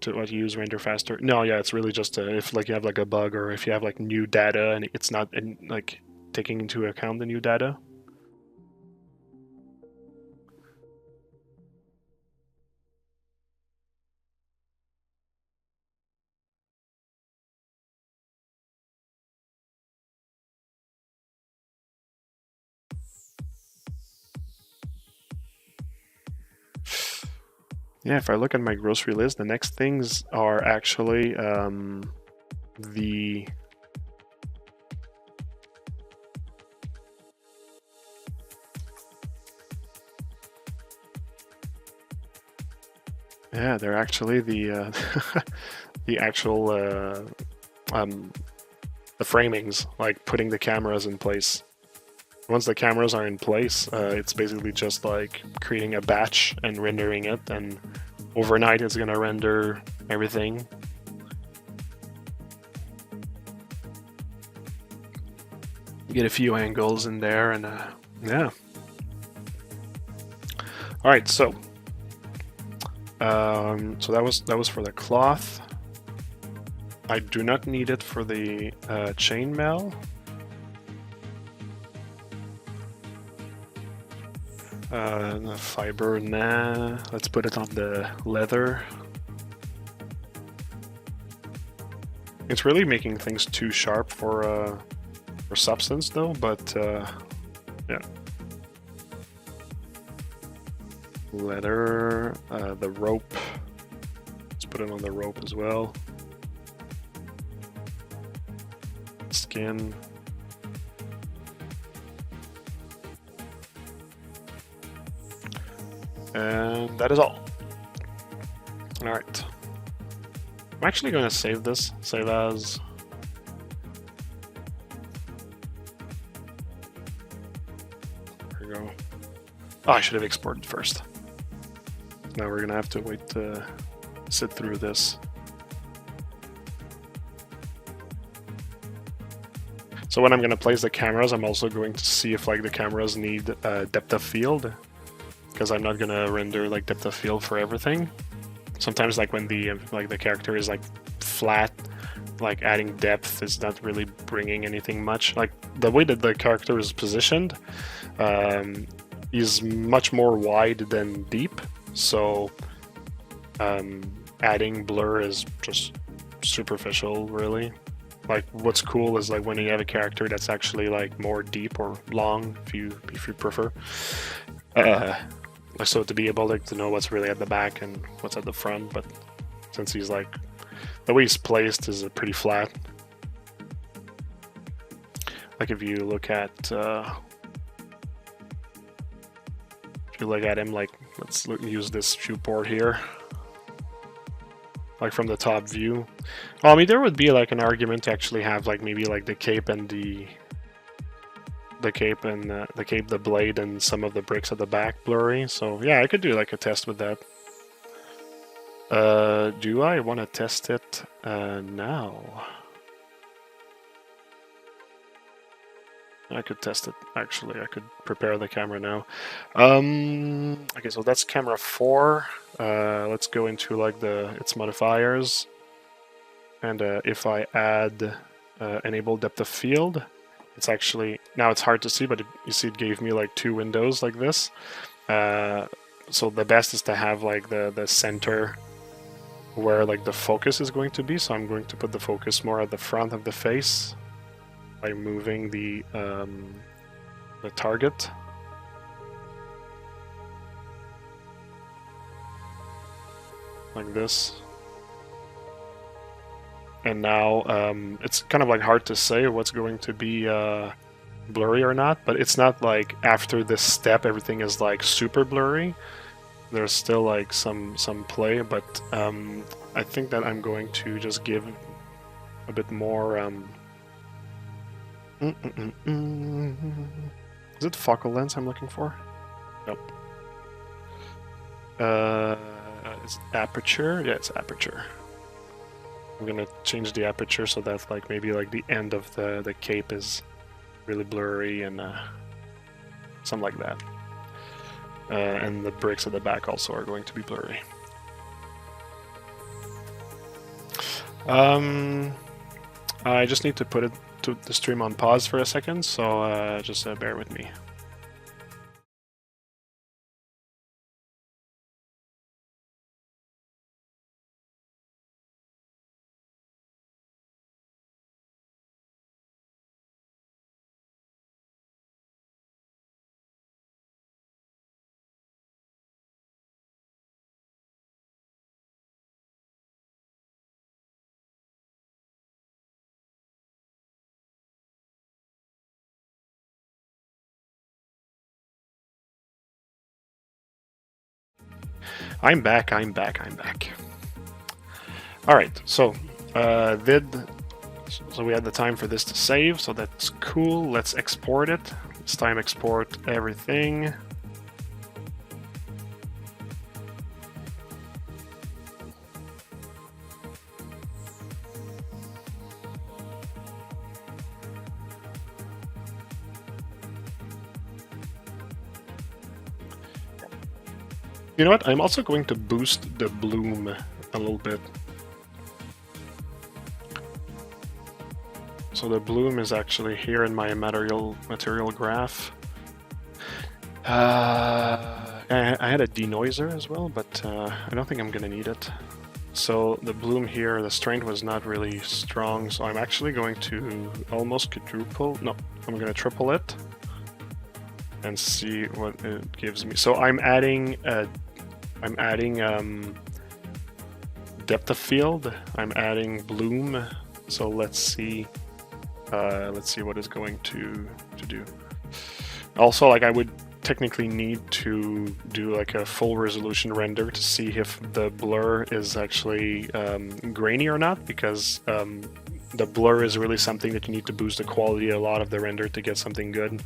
[SPEAKER 1] To use render faster. No, yeah, it's really just if like you have like a bug, or if you have like new data and it's not like taking into account the new data. Yeah, if I look at my grocery list, the next things are actually the yeah, they're actually the the actual the framings, like putting the cameras in place. Once the cameras are in place, it's basically just like creating a batch and rendering it, and overnight it's gonna render everything. Get a few angles in there, and yeah. All right, so that was for the cloth. I do not need it for the chainmail. The fiber, nah. Let's put it on the leather. It's really making things too sharp for Substance though, but yeah. Leather, the rope. Let's put it on the rope as well. Skin. And that is all. Alright. I'm actually going to save this. Save as. There we go. Oh, I should have exported first. Now we're going to have to wait to sit through this. So when I'm going to place the cameras, I'm also going to see if like the cameras need depth of field, because I'm not going to render like depth of field for everything. Sometimes like when the character is like flat, like adding depth is not really bringing anything much. Like the way that the character is positioned is much more wide than deep, so adding blur is just superficial, really. Like what's cool is like when you have a character that's actually like more deep or long, if you prefer. So to be able to know what's really at the back and what's at the front, but since he's like the way he's placed is pretty flat. Like if you look at him, like use this viewport here, like from the top view. Well, I mean, there would be like an argument to actually have like maybe like the cape and the blade and some of the bricks at the back blurry. So yeah, I could do like a test with that. Do I want to test it now? I could test it, actually. I could prepare the camera now. Okay, so that's camera 4. Let's go into like its modifiers. And if I add enable depth of field, it's actually, now it's hard to see, but you see it gave me like 2 windows like this. So the best is to have like the center where like the focus is going to be. So I'm going to put the focus more at the front of the face by moving the target. Like this. And now it's kind of like hard to say what's going to be blurry or not, but it's not like after this step everything is like super blurry. There's still like some play, but I think that I'm going to just give a bit more Is it focal length I'm looking for? Nope. Is it aperture? Yeah, it's aperture. I'm gonna change the aperture so that like maybe like the end of the cape is really blurry and something like that. And the bricks at the back also are going to be blurry. I just need to put the stream on pause for a second, so just bear with me. I'm back. Alright, so so we had the time for this to save, so that's cool. Let's export it. This time export everything. You know what? I'm also going to boost the bloom a little bit. So the bloom is actually here in my material graph. I had a denoiser as well, but I don't think I'm gonna need it. So the bloom here, the strength was not really strong, so I'm actually going to almost quadruple. No, I'm gonna triple it and see what it gives me. So I'm adding depth of field. I'm adding bloom. So let's see what it's going to do. Also, like I would technically need to do like a full resolution render to see if the blur is actually grainy or not, because the blur is really something that you need to boost the quality a lot of the render to get something good.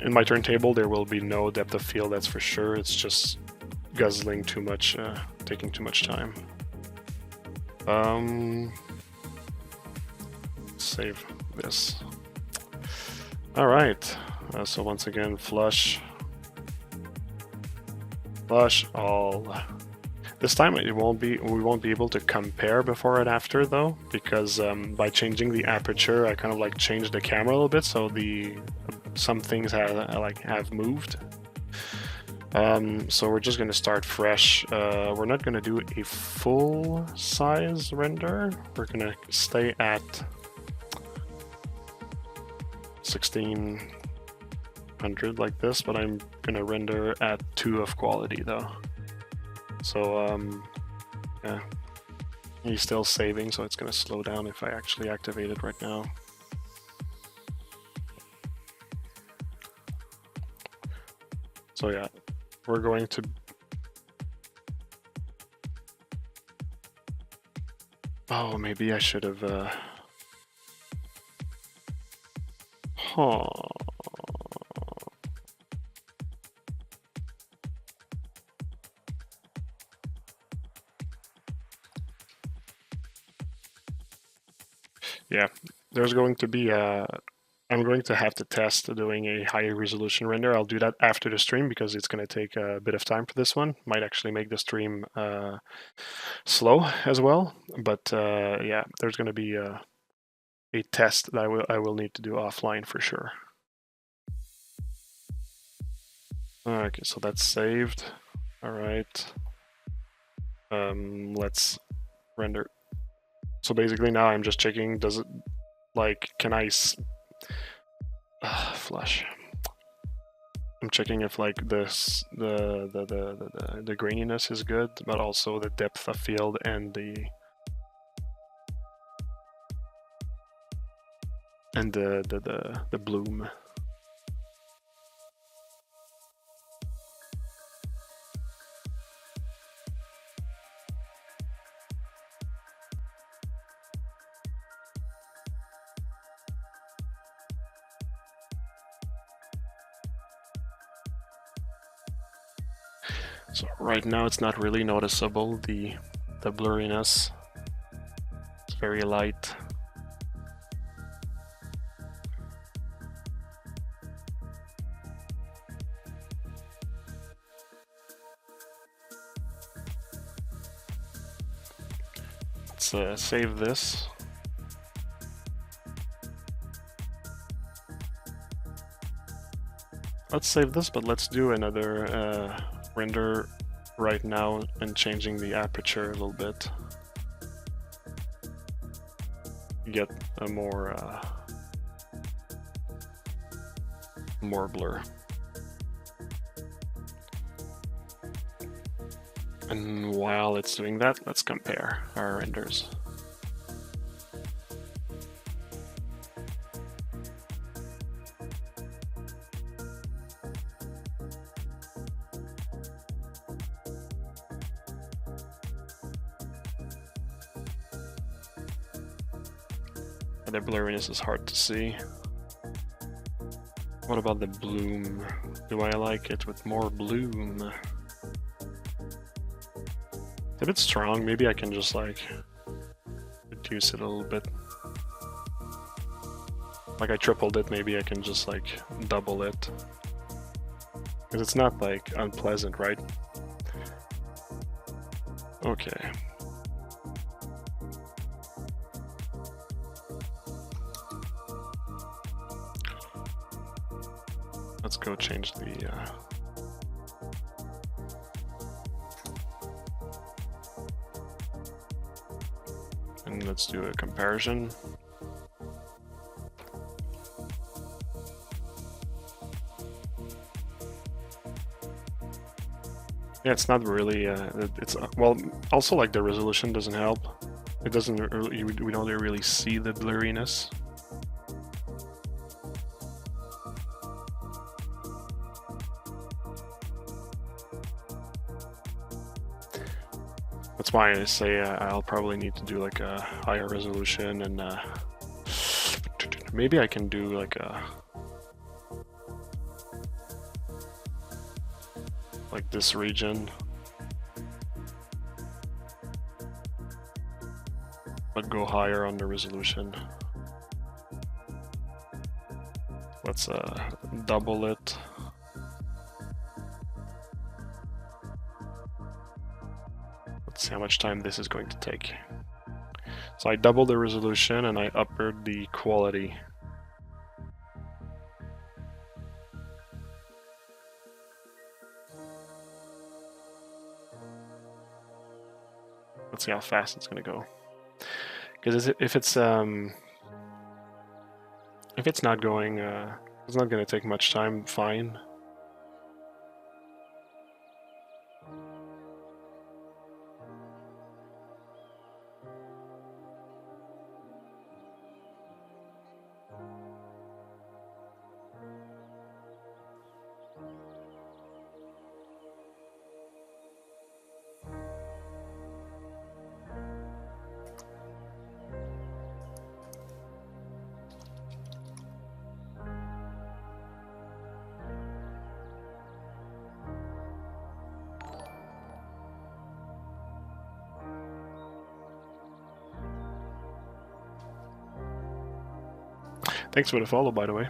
[SPEAKER 1] In my turntable, there will be no depth of field, that's for sure. It's just guzzling too much, taking too much time. Save this. All right. So once again, flush all. This time we won't be able to compare before and after though, because by changing the aperture, I kind of like changed the camera a little bit, so some things have moved. So we're just gonna start fresh. We're not gonna do a full size render. We're gonna stay at 1600 like this, but I'm gonna render at 2 of quality though. So yeah, he's still saving, so it's gonna slow down if I actually activate it right now. So yeah, we're going to... Oh, maybe I should have... Huh. Yeah, there's going to be a... I'm going to have to test doing a higher resolution render. I'll do that after the stream because it's going to take a bit of time for this one. Might actually make the stream slow as well. But yeah, there's going to be a test that I will need to do offline for sure. Okay, so that's saved. All right. Let's render. So basically now I'm just checking, does it, like, can I flush? I'm checking if like this the graininess is good, but also the depth of field and the bloom. So right now it's not really noticeable, the blurriness. It's very light. Let's save this. Let's save this, but let's do another render right now and changing the aperture a little bit. Get a more blur. And while it's doing that, let's compare our renders. The blurriness is hard to see. What about the bloom? Do I like it with more bloom? It's a bit strong. Maybe I can just like reduce it a little bit. Like I tripled it, maybe I can just like double it. Because it's not like unpleasant, right? Okay. Let's go change the and let's do a comparison. Yeah, it's not really. It's well, also like the resolution doesn't help. It doesn't really. We don't really see the blurriness. That's why I say I'll probably need to do like a higher resolution, and maybe I can do like this region, but go higher on the resolution. Let's double it. Let's see how much time this is going to take. So I doubled the resolution and I uppered the quality. Let's see how fast it's going to go. Because if it's not going, it's not going to take much time. Fine. Thanks for the follow, by the way.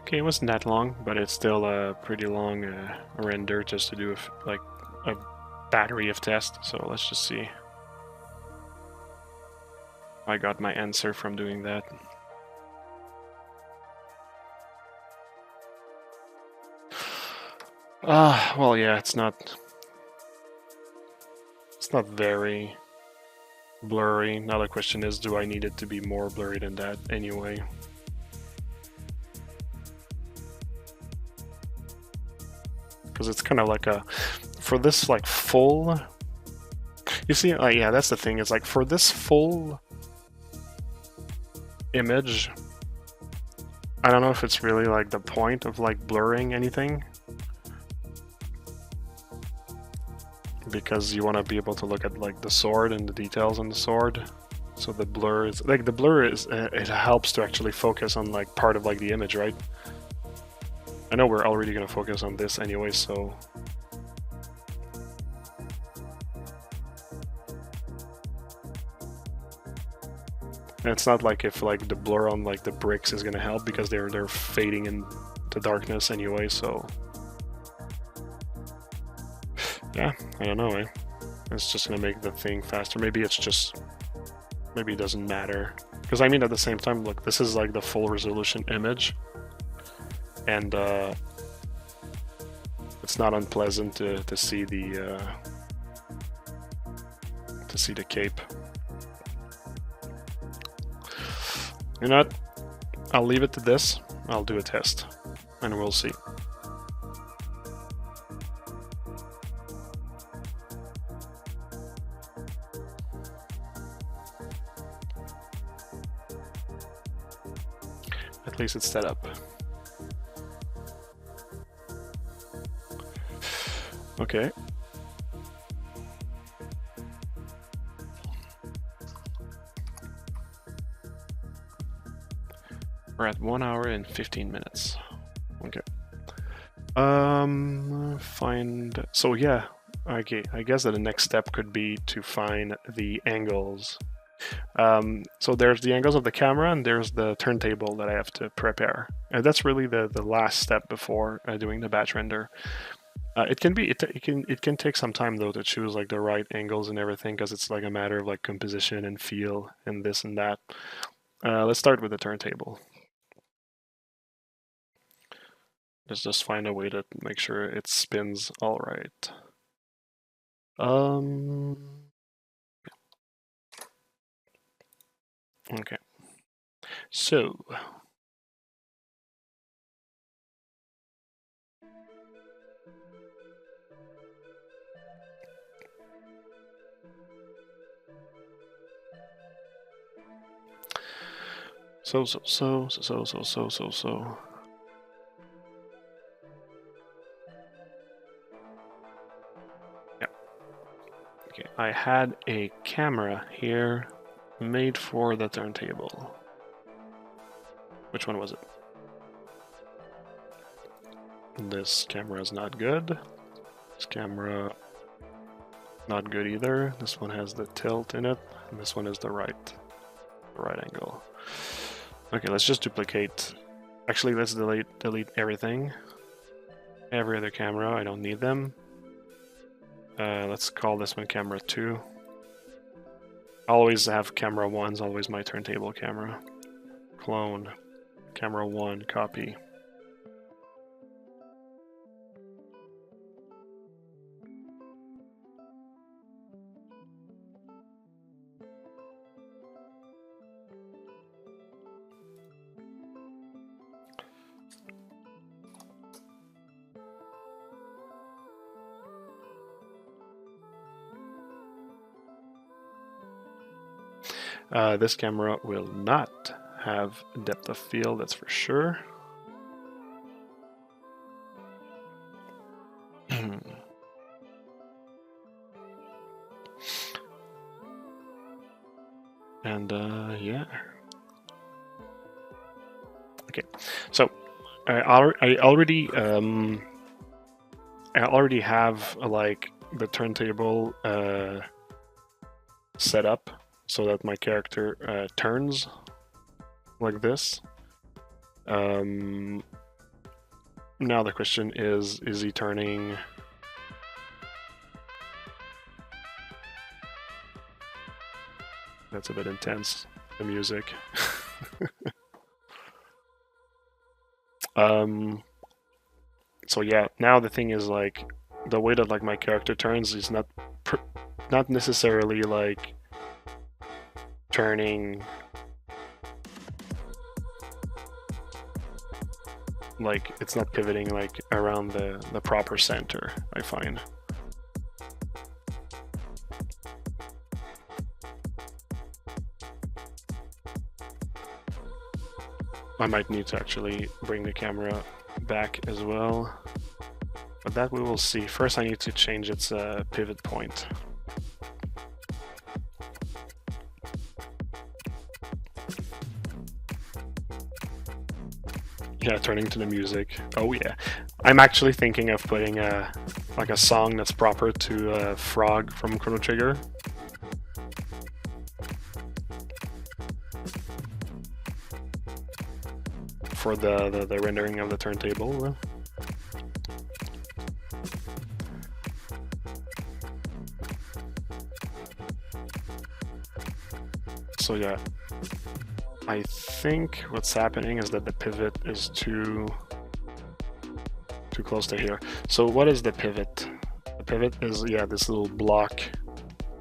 [SPEAKER 1] Okay, it wasn't that long, but it's still a pretty long render just to do like a battery of tests. So let's just see. I got my answer from doing that. Well, yeah, it's not very blurry. Now the question is, do I need it to be more blurry than that anyway? Because it's kind of like for this like full, you see, yeah, that's the thing. It's like for this full image, I don't know if it's really like the point of like blurring anything, because you want to be able to look at like the sword and the details on the sword. So the blur is like it helps to actually focus on like part of like the image, right? I know we're already going to focus on this anyway, so... And it's not like if like the blur on like the bricks is going to help, because they're fading into darkness anyway, so... Yeah, I don't know, eh? It's just going to make the thing faster. Maybe it's just... Maybe it doesn't matter. Because I mean, at the same time, look, this is like the full resolution image. And it's not unpleasant to see the cape. You know what? I'll leave it to this. I'll do a test, and we'll see. At least it's set up. Okay. We're at 1 hour and 15 minutes. Okay. So yeah. Okay, I guess that the next step could be to find the angles. So there's the angles of the camera, and there's the turntable that I have to prepare. And that's really the last step before doing the batch render. It can take some time though to choose like the right angles and everything, because it's like a matter of like composition and feel and this and that. Let's start with the turntable. Let's just find a way to make sure it spins all right. Okay. So. So. Yeah. Okay, I had a camera here made for the turntable. Which one was it? This camera is not good. This camera, not good either. This one has the tilt in it, and this one is the right angle. Okay, let's just duplicate. Actually, let's delete everything. Every other camera, I don't need them. Let's call this one camera 2. I always have camera 1's always my turntable camera. Clone. Camera 1, copy. This camera will not have depth of field, that's for sure. And yeah. Okay, so I already have like the turntable set up so that my character turns like this. Now the question is he turning? That's a bit intense, the music. So yeah, now the thing is like the way that like my character turns is not necessarily like turning like it's not pivoting like around the proper center, I find. I might need to actually bring the camera back as well, but that we will see. First I need to change its pivot point. Yeah, turning to the music. Oh yeah. I'm actually thinking of putting like a song that's proper to Frog from Chrono Trigger. For the rendering of the turntable. So yeah, I think what's happening is that the pivot is too close to here. So what is the pivot? The pivot is, yeah, this little block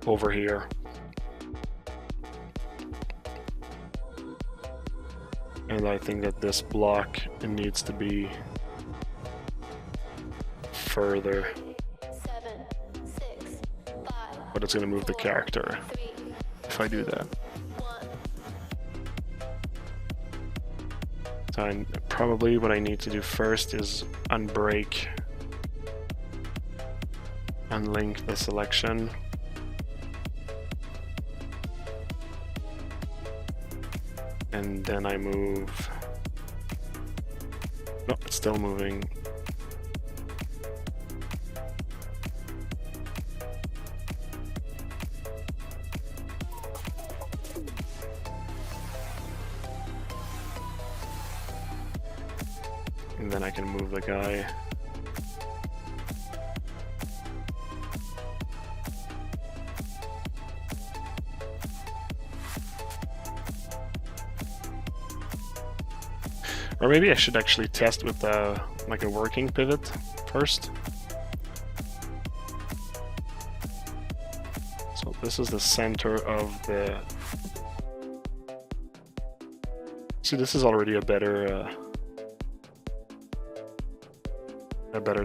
[SPEAKER 1] over here. And I think that this block needs to be further. But it's going to move the character if I do that. So probably what I need to do first is unbreak, unlink the selection. And then I move. No, it's still moving. And then I can move the guy. Or maybe I should actually test with like a working pivot first. So this is the center of the... See, this is already a better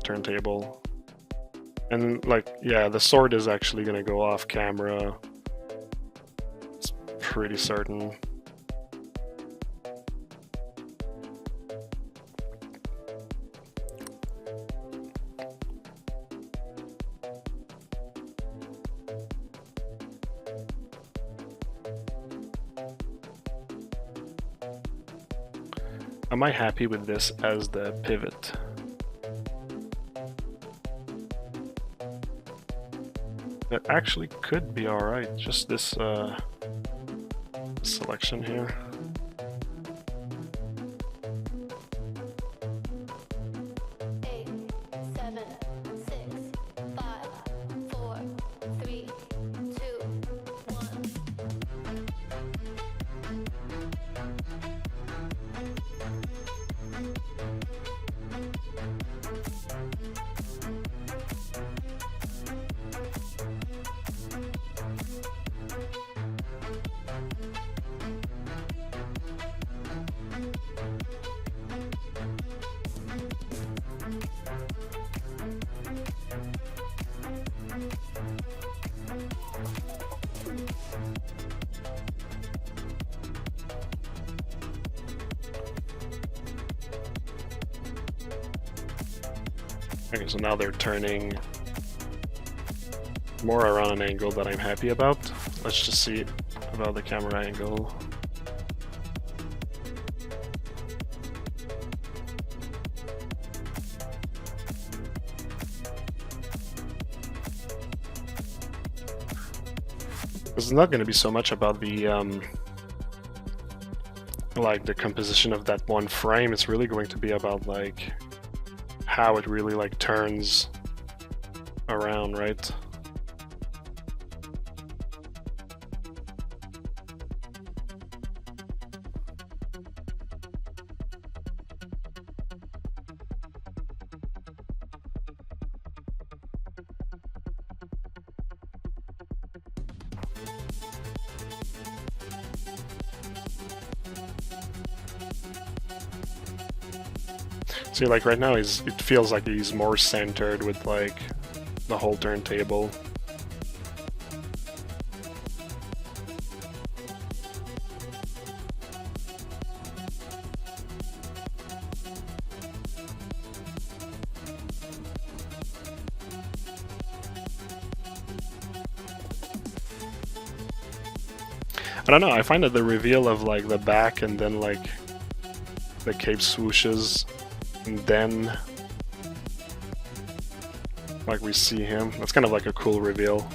[SPEAKER 1] turntable. And like, yeah, the sword is actually gonna go off camera. It's pretty certain. Am I happy with this as the pivot? That actually could be alright, just this selection here. Okay, so now they're turning more around an angle that I'm happy about. Let's just see about the camera angle. It's not going to be so much about the like the composition of that one frame. It's really going to be about like how it really like turns around, right? See, like right now, it feels like he's more centered with like the whole turntable. I don't know, I find that the reveal of like the back and then like the cape swooshes and then like we see him, that's kind of like a cool reveal.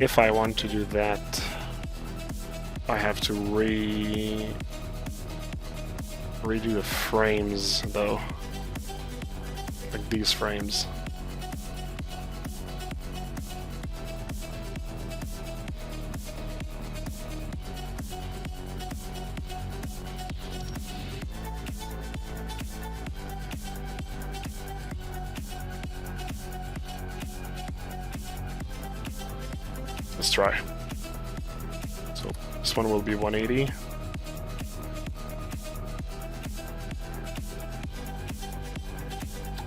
[SPEAKER 1] If I want to do that, I have to redo the frames though, like these frames. Let's try. So this one will be 180.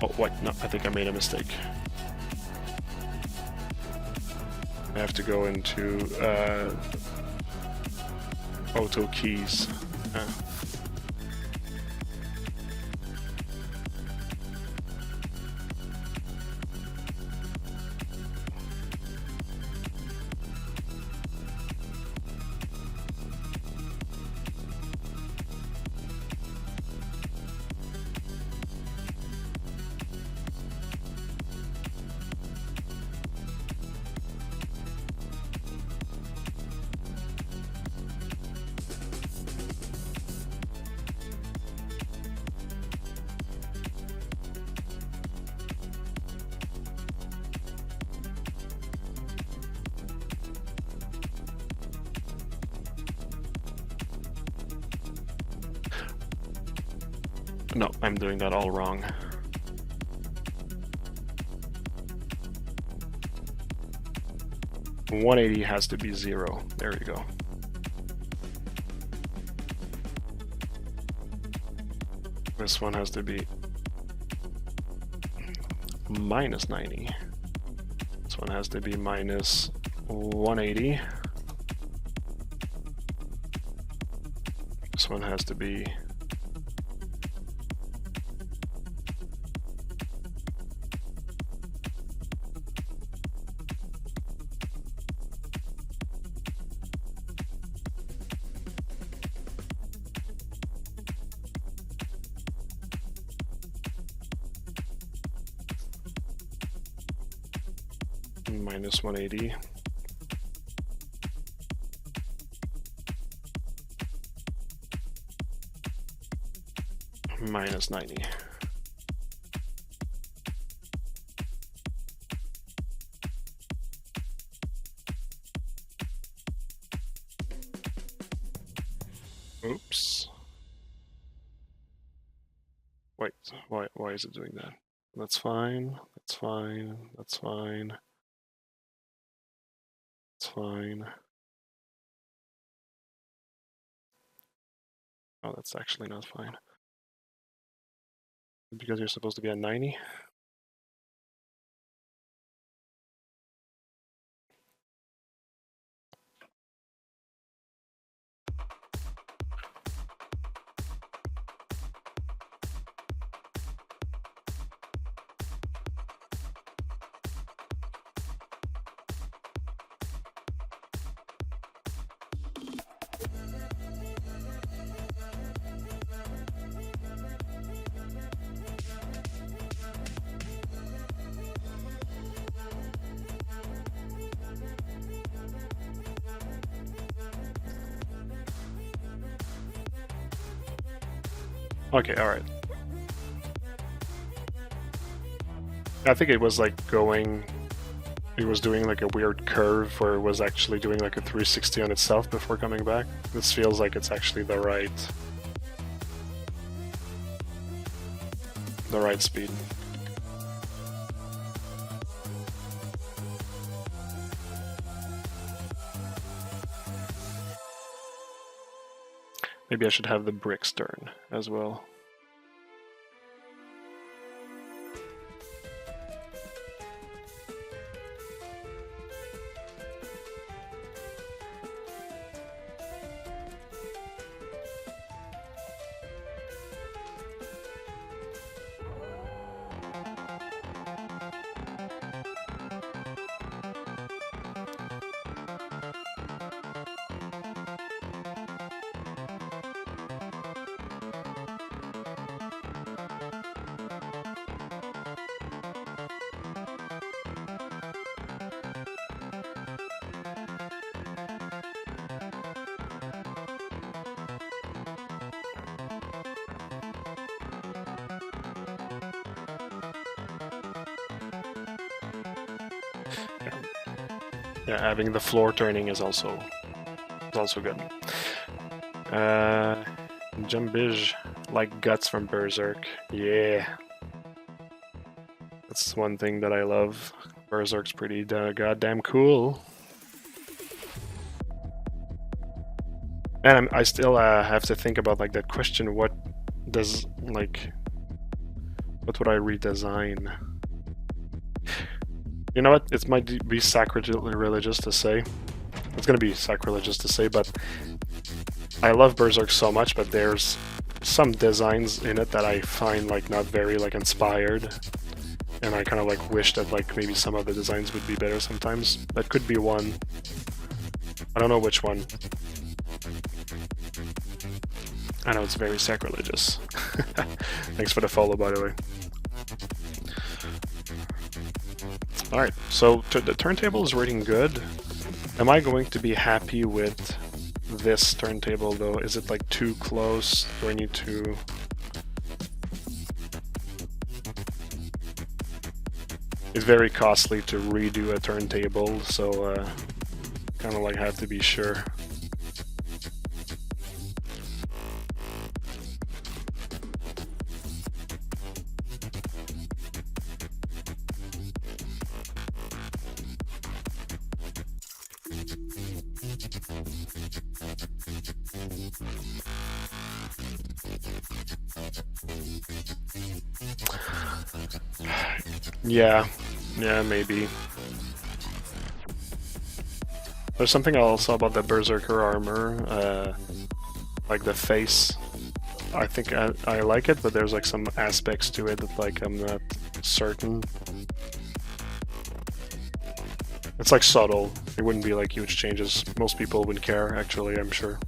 [SPEAKER 1] Oh wait, no, I think I made a mistake. I have to go into auto keys. No, I'm doing that all wrong. $180 has to be 0. There we go. This one has to be minus 90. This one has to be minus 180. This one has to be minus 180. Minus 90. Oops. Wait, why is it doing that? That's fine, that's fine, that's fine. It's fine. Oh, that's actually not fine. Because you're supposed to be at 90. Okay, alright. I think it was like going... It was doing like a weird curve where it was actually doing like a 360 on itself before coming back. This feels like it's actually the right speed. Maybe I should have the bricks turn as well. Yeah, having the floor turning is also good. Jumbige, like guts from Berserk. Yeah. That's one thing that I love. Berserk's pretty goddamn cool. And I still have to think about like that question, what would I redesign? You know what? It might be sacrilegious to say. It's gonna be sacrilegious to say, but I love Berserk so much, but there's some designs in it that I find like not very like inspired, and I kind of like wish that like maybe some of the designs would be better sometimes. That could be one. I don't know which one. I know it's very sacrilegious. Thanks for the follow, by the way. Alright, so the turntable is rating good. Am I going to be happy with this turntable though? Is it like too close? Do I need to... It's very costly to redo a turntable, so kind of like have to be sure. Yeah, maybe. There's something also about the Berserker armor, like the face. I think I like it, but there's like some aspects to it that like I'm not certain. It's like subtle. It wouldn't be like huge changes. Most people wouldn't care, actually, I'm sure.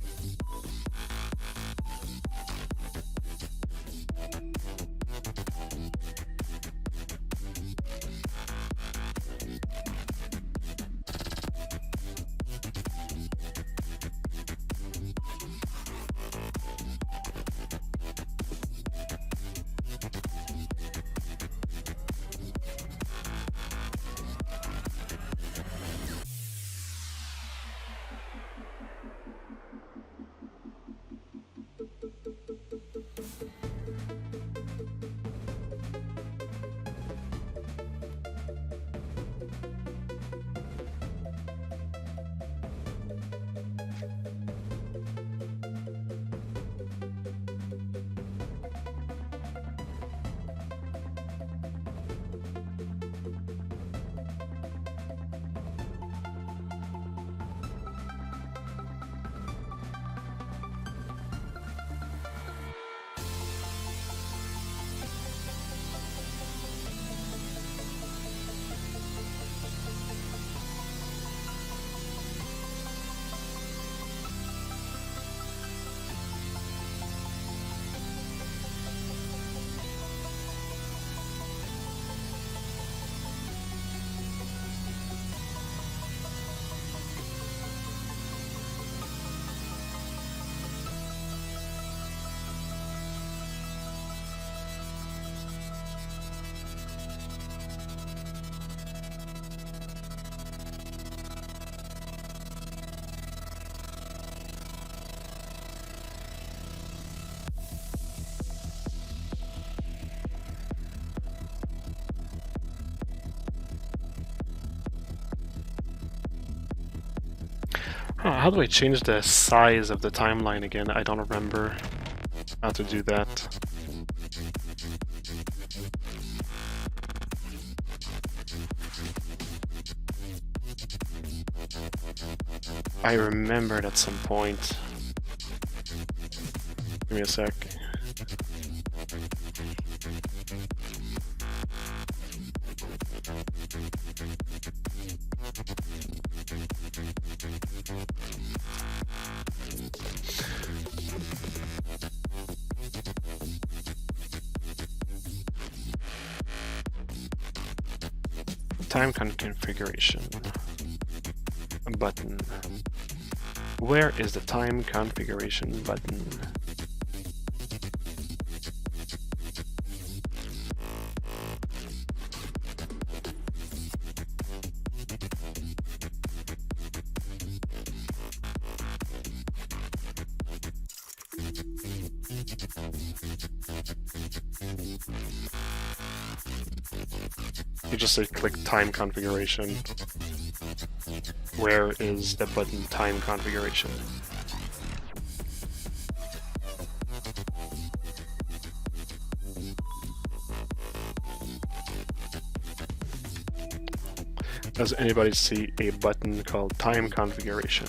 [SPEAKER 1] Oh, how do I change the size of the timeline again? I don't remember how to do that. I remembered at some point. Give me a sec. Time configuration button. Where is the time configuration button? You just say click time configuration. Where is the button time configuration? Does anybody see a button called time configuration?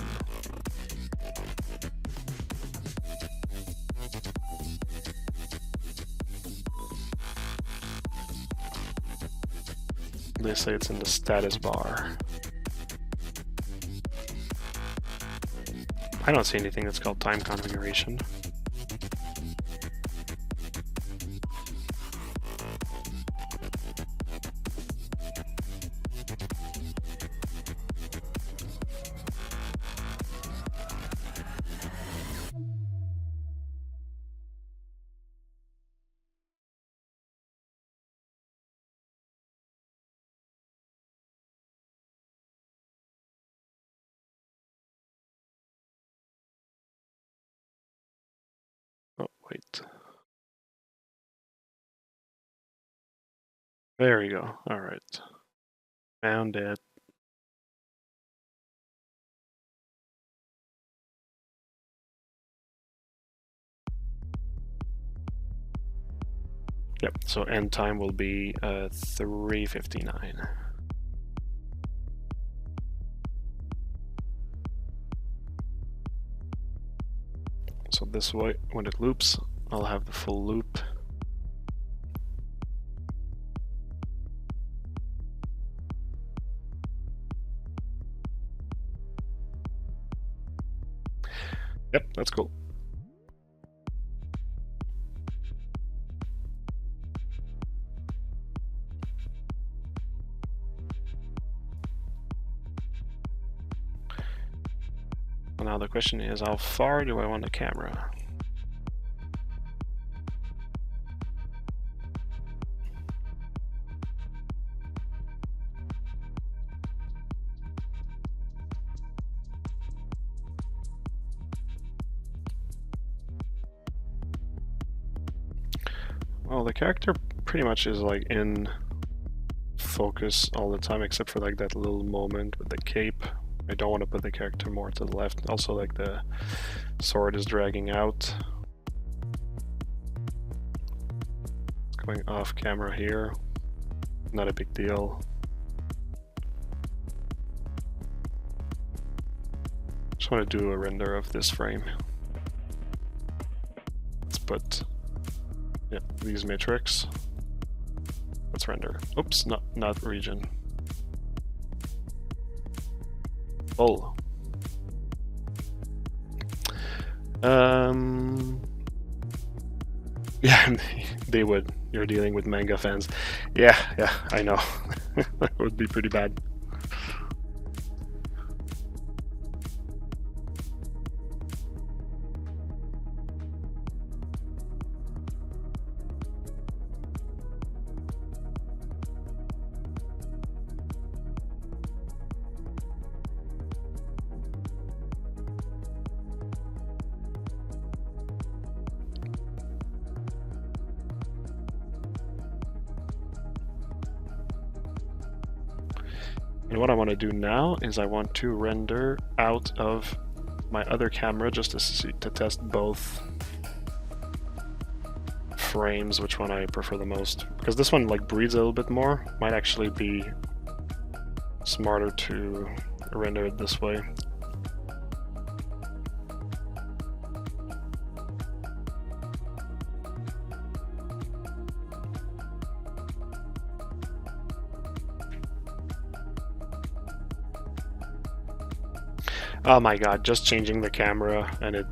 [SPEAKER 1] They say it's in the status bar. I don't see anything that's called time configuration. Oh, wait. There we go. All right. Found it. Yep, so end time will be 3:59. So this way, when it loops, I'll have the full loop. Yep, that's cool. Now the question is, how far do I want the camera? Well, the character pretty much is like in focus all the time, except for like that little moment with the cape. I don't want to put the character more to the left. Also, like the sword is dragging out. It's going off camera here. Not a big deal. Just want to do a render of this frame. Let's put these matrix. Let's render. Oops, not region. Full. Yeah, they would. You're dealing with manga fans. Yeah, I know. That would be pretty bad. And what I want to do now is I want to render out of my other camera just to test both frames, which one I prefer the most. Because this one like breathes a little bit more. Might actually be smarter to render it this way. Oh my god, just changing the camera and it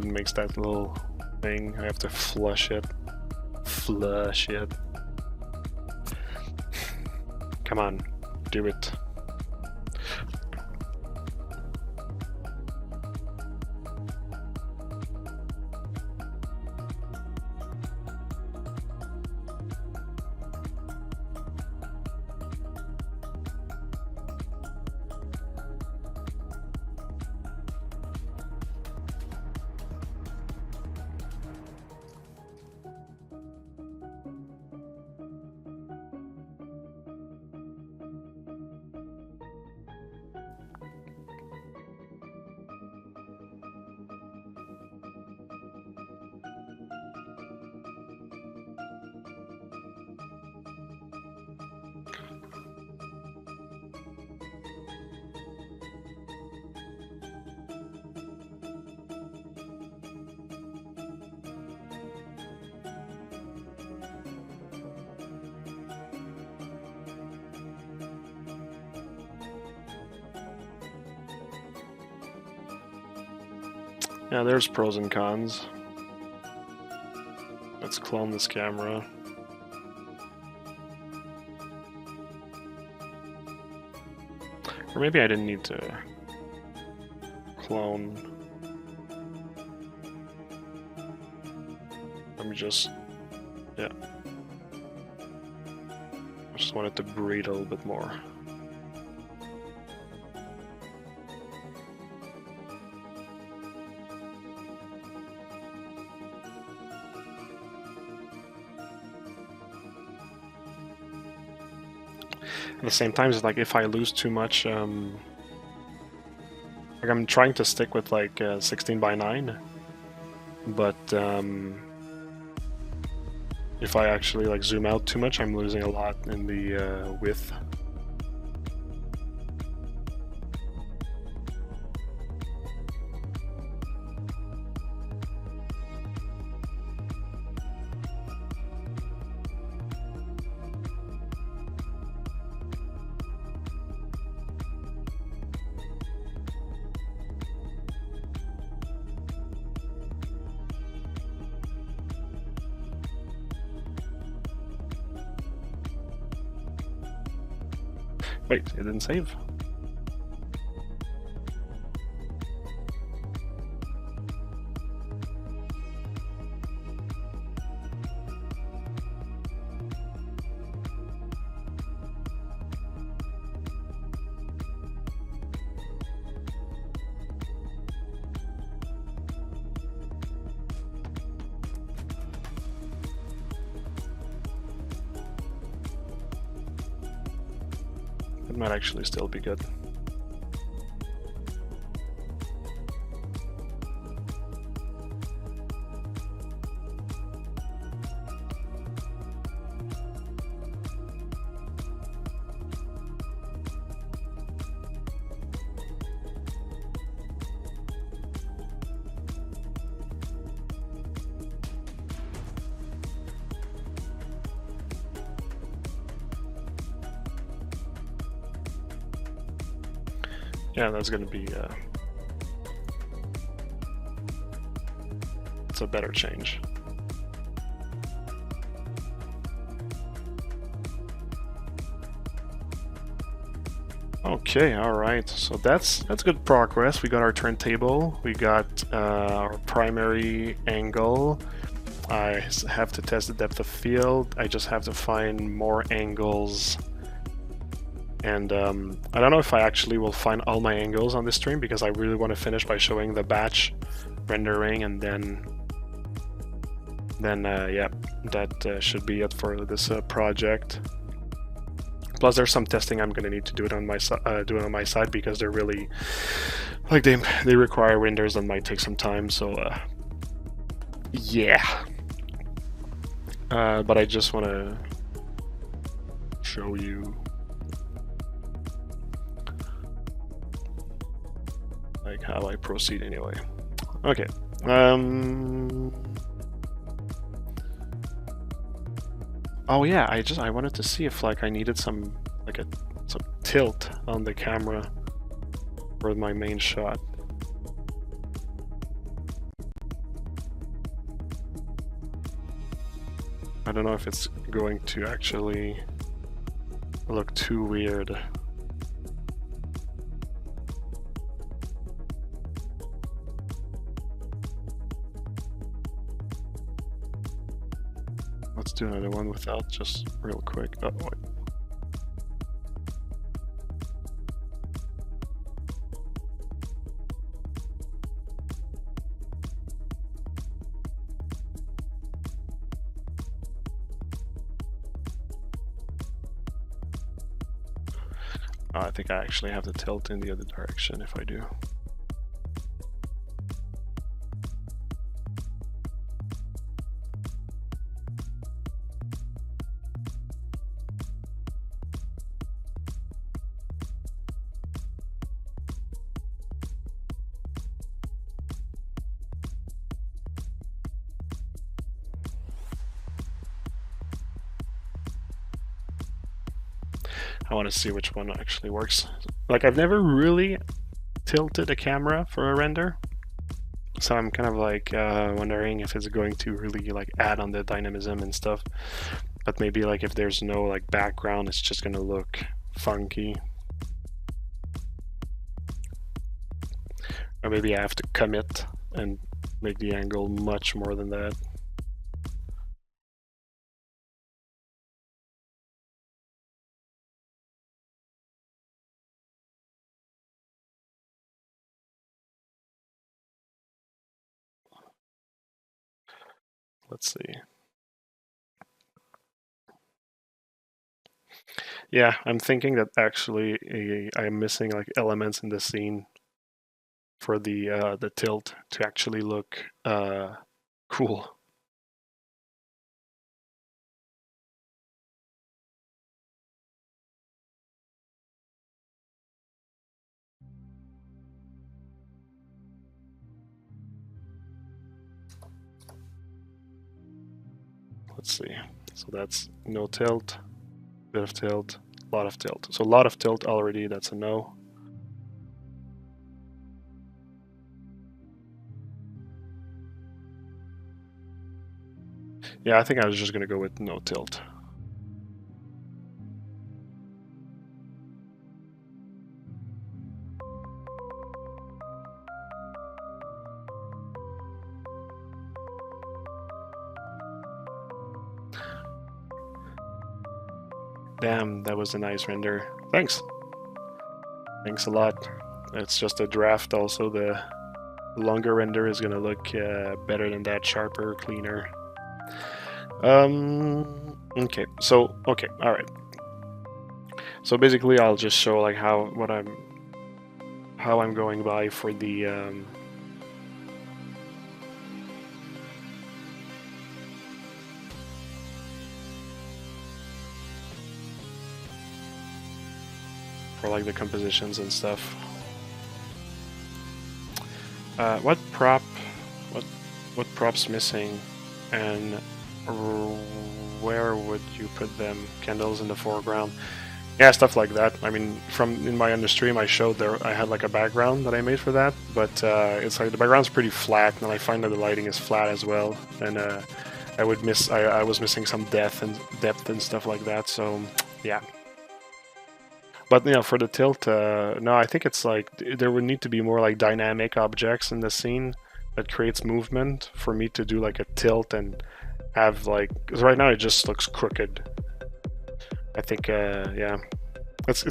[SPEAKER 1] makes that little thing. I have to flush it. Flush it. Come on, do it. Yeah, there's pros and cons. Let's clone this camera. Or maybe I didn't need to clone. Let me just, yeah. I just wanted to breathe a little bit more. At the same time, it's like if I lose too much, like I'm trying to stick with like 16:9, but if I actually like zoom out too much, I'm losing a lot in the width. Wait, it didn't save? It might actually still be good. Yeah, that's gonna be it's a better change. Okay, all right. So that's good progress. We got our turntable. We got our primary angle. I have to test the depth of field. I just have to find more angles. And I don't know if I actually will find all my angles on this stream because I really want to finish by showing the batch rendering, and then yeah, that should be it for this project. Plus, there's some testing I'm gonna need to do it on my side because they're really like they require renders that might take some time. So yeah. But I just want to show you like how I proceed anyway. Okay. Oh yeah, I wanted to see if like I needed some tilt on the camera for my main shot. I don't know if it's going to actually look too weird. Let's do another one without, just real quick. Oh, wait. I think I actually have to tilt in the other direction if I do. I want to see which one actually works. Like, I've never really tilted a camera for a render, so I'm kind of like wondering if it's going to really like add on the dynamism and stuff. But maybe like if there's no like background, it's just gonna look funky. Or maybe I have to commit and make the angle much more than that. Let's see. Yeah, I'm thinking that actually I'm missing like elements in the scene for the tilt to actually look cool. Let's see. So that's no tilt, bit of tilt, a lot of tilt. So a lot of tilt already, that's a no. Yeah, I think I was just gonna go with no tilt. Damn, that was a nice render. Thanks. Thanks a lot. It's just a draft also. The longer render is gonna look better than that, sharper, cleaner. Okay, so, okay, alright. So basically I'll just show like how I'm going by for the for like the compositions and stuff. What prop's missing, and where would you put them? Candles in the foreground, yeah, stuff like that. I mean, in my understream, I showed there I had like a background that I made for that, but it's like the background's pretty flat, and I find that the lighting is flat as well, and I was missing some depth and stuff like that. So yeah. But you know, for the tilt, no, I think it's like there would need to be more like dynamic objects in the scene that creates movement for me to do like a tilt and have like, because right now it just looks crooked. I think, yeah, it's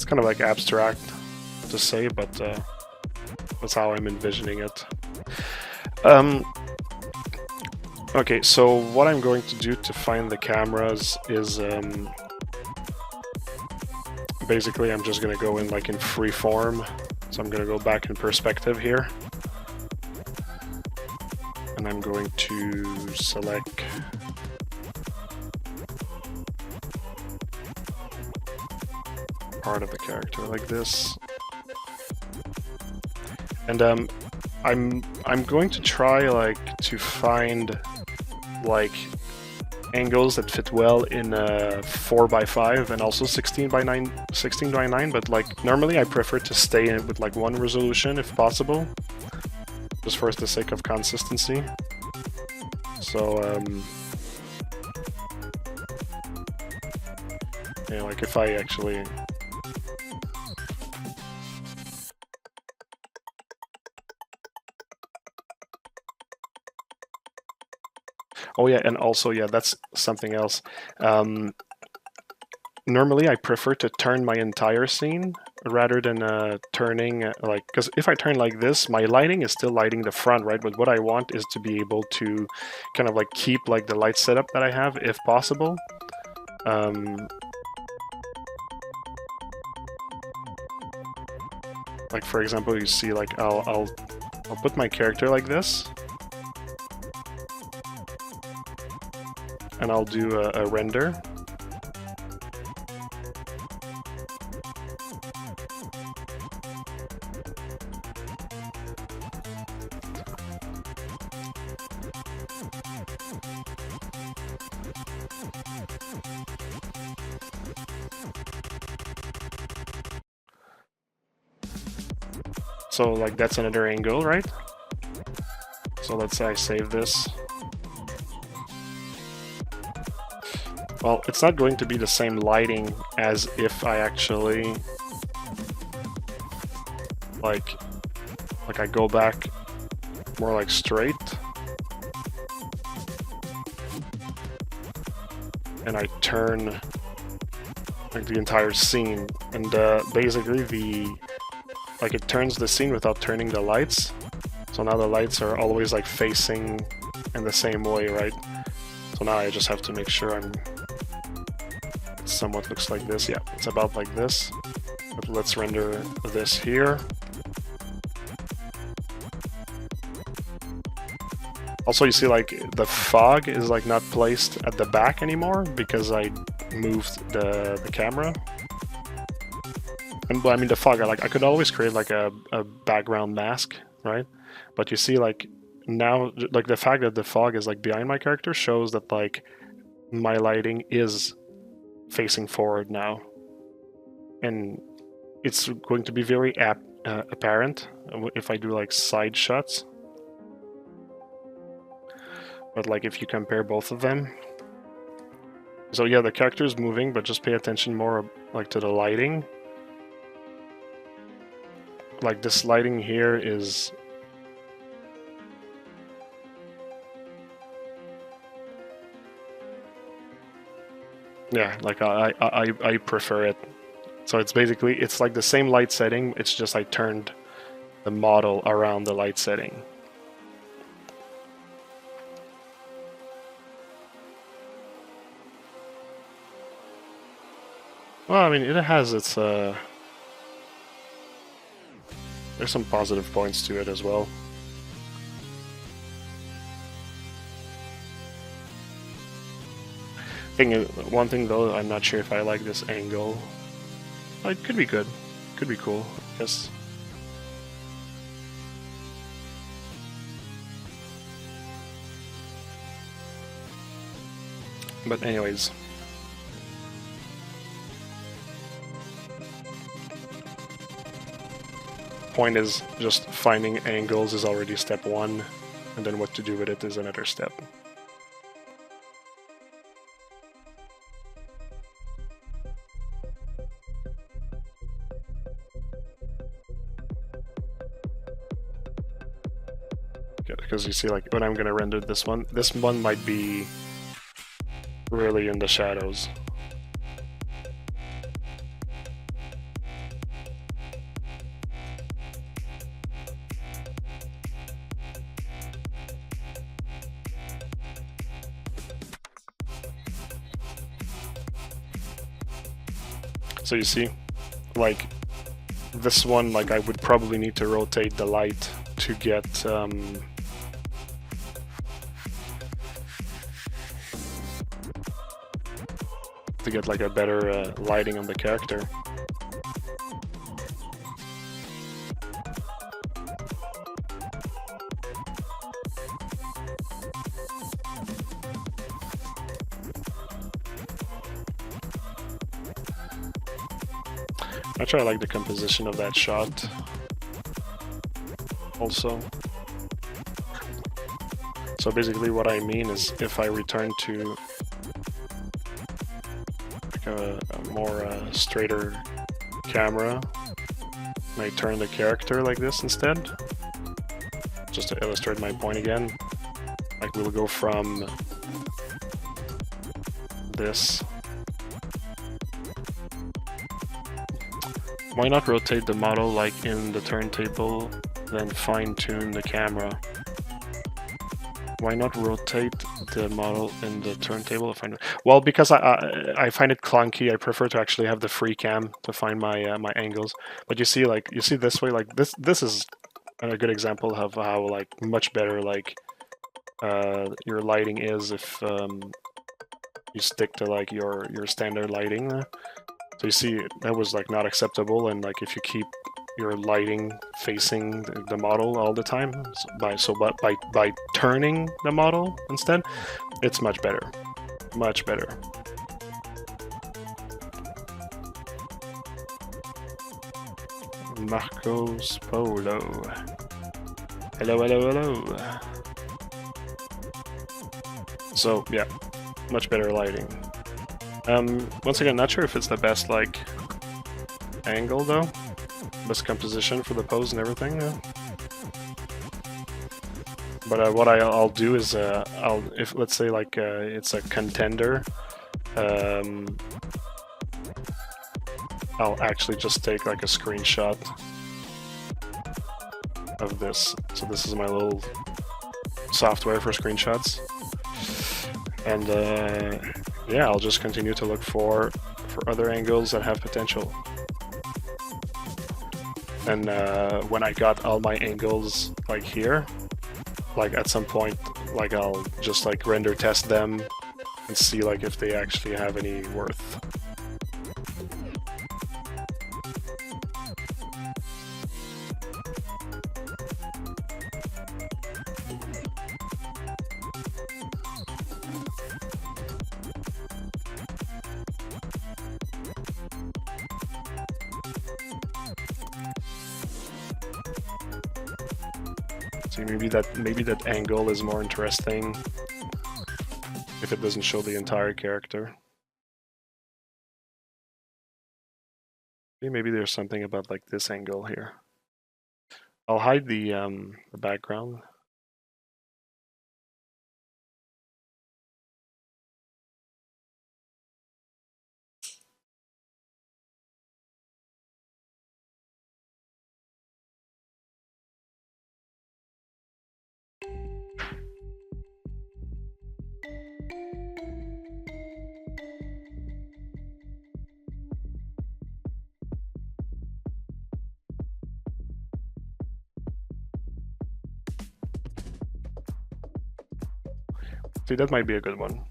[SPEAKER 1] kind of like abstract to say, but that's how I'm envisioning it. Okay, so what I'm going to do to find the cameras is basically I'm just gonna go in like in free form. So I'm gonna go back in perspective here. And I'm going to select part of the character like this. And I'm going to try like to find like angles that fit well in 4x5 and also 16:9, but like normally I prefer to stay in with like one resolution if possible, just for the sake of consistency. So yeah, like if I actually oh yeah, and also yeah, that's something else. Normally I prefer to turn my entire scene rather than turning like, because if I turn like this, my lighting is still lighting the front, right? But what I want is to be able to kind of like keep like the light setup that I have if possible. Like for example, you see like I'll put my character like this. And I'll do a render. So like that's another angle, right? So let's say I save this. Well, it's not going to be the same lighting as if I actually like I go back more like straight and I turn like the entire scene, and basically like it turns the scene without turning the lights. So now the lights are always like facing in the same way, right? So now I just have to make sure it somewhat looks like this. Yeah, it's about like this. But let's render this here. Also, you see like the fog is like not placed at the back anymore because I moved the camera. And I mean the fog, I could always create like a background mask, right? But you see like now, like the fact that the fog is like behind my character shows that like my lighting is facing forward now, and it's going to be very apparent if I do like side shots. But like if you compare both of them, so yeah, the character is moving, but just pay attention more like to the lighting. Like this lighting here is yeah, like I prefer it. So it's basically, it's like the same light setting, it's just I turned the model around the light setting. Well, I mean, it has its there's some positive points to it as well. One thing though, I'm not sure if I like this angle. It could be good, could be cool, I guess. But anyways. Point is just finding angles is already step one, and then what to do with it is another step. Because you see, like, when I'm gonna render this one might be really in the shadows. So you see, like this one, like I would probably need to rotate the light to get to get like a better lighting on the character. Actually, I like the composition of that shot also. So basically what I mean is if I return to like a more straighter camera, and I turn the character like this instead, just to illustrate my point again, like we'll go from this. Why not rotate the model like in the turntable, then fine-tune the camera? Why not rotate the model in the turntable? Well, because I find it clunky. I prefer to actually have the free cam to find my my angles. But you see, like this way, like this is a good example of how like much better like your lighting is if you stick to like your standard lighting. So you see, that was like not acceptable, and like if you keep your lighting facing the model all the time, by turning the model instead, it's much better, much better. Marco's Polo. Hello, hello, hello. So yeah, much better lighting. Once again, not sure if it's the best like angle though, best composition for the pose and everything. But what I'll do is if let's say like it's a contender, I'll actually just take like a screenshot of this. So this is my little software for screenshots, and yeah, I'll just continue to look for other angles that have potential. And when I got all my angles like here, like at some point, like I'll just like render test them and see like if they actually have any worth. See, maybe that angle is more interesting if it doesn't show the entire character. Maybe there's something about like this angle here. I'll hide the background. See, that might be a good one.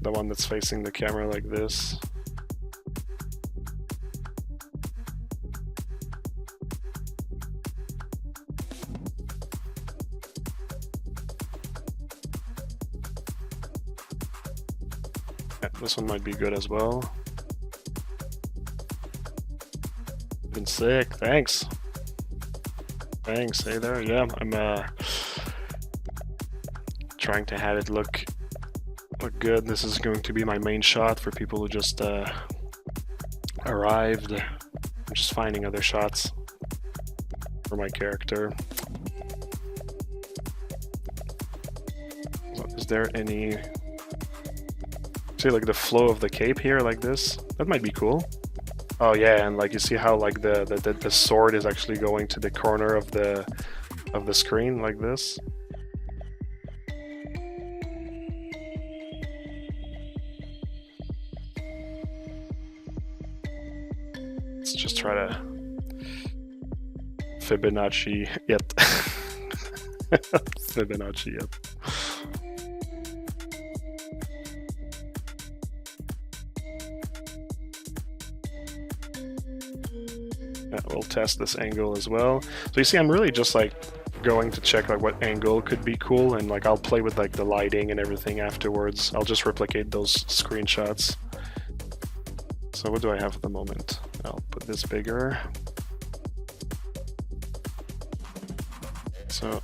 [SPEAKER 1] The one that's facing the camera like this. This one might be good as well. Been sick, thanks. Thanks, hey there, yeah, I'm trying to have it look good. This is going to be my main shot for people who just arrived. I'm just finding other shots for my character. So is there any See like the flow of the cape here like this? That might be cool. Oh yeah, and like you see how like the sword is actually going to the corner of the screen like this. Let's just try to Fibonacci it. Fibonacci it. Yeah, we'll test this angle as well. So you see, I'm really just like going to check like what angle could be cool, and like I'll play with like the lighting and everything afterwards. I'll just replicate those screenshots. So what do I have at the moment? I'll put this bigger. So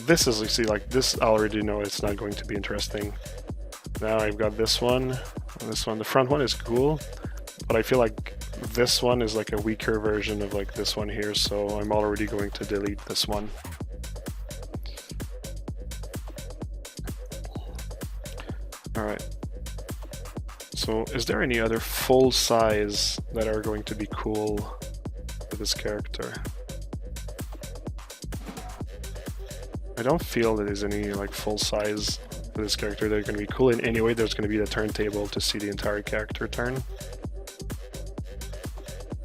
[SPEAKER 1] this is, you see, like this I already know it's not going to be interesting. Now I've got this one, and this one. The front one is cool, but I feel like this one is like a weaker version of like this one here, so I'm already going to delete this one. Alright. So is there any other full size that are going to be cool for this character? I don't feel that there's any like full size for this character that are going to be cool. In any way, there's going to be the turntable to see the entire character turn.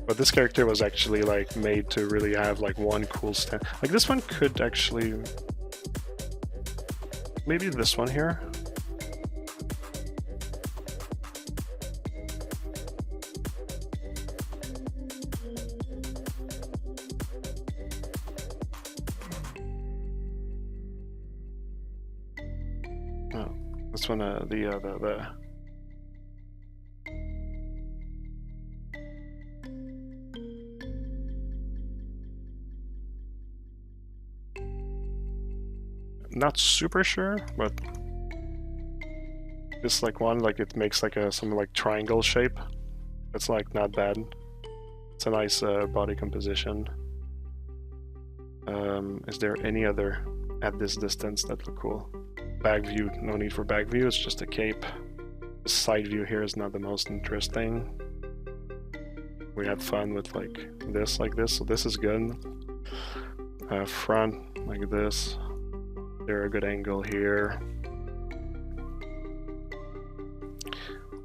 [SPEAKER 1] But this character was actually like made to really have like one cool stand. Like this one could actually, maybe this one here. Oh, this one, the not super sure, but this like one, like it makes like a some like triangle shape. It's like not bad. It's a nice body composition. Is there any other at this distance that look cool? Back view, no need for back view, it's just a cape. The side view here is not the most interesting. We had fun with like this, so this is good. Front, like this. They're a good angle here.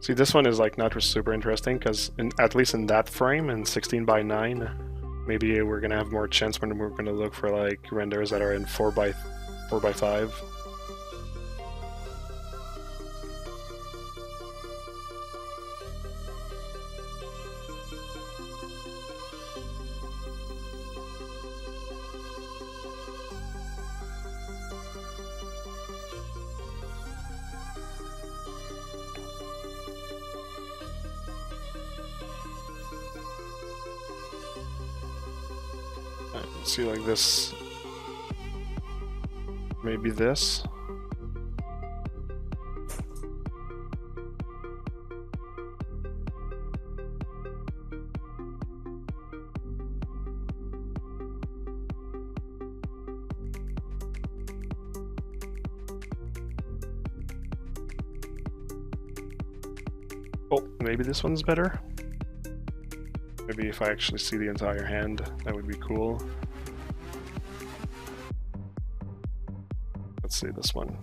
[SPEAKER 1] See, this one is like not super interesting because at least in that frame, in 16:9, maybe we're gonna have more chance when we're gonna look for like renders that are in 4:5. See, like this, maybe this. Oh, maybe this one's better. Maybe if I actually see the entire hand, that would be cool. Let's see this one.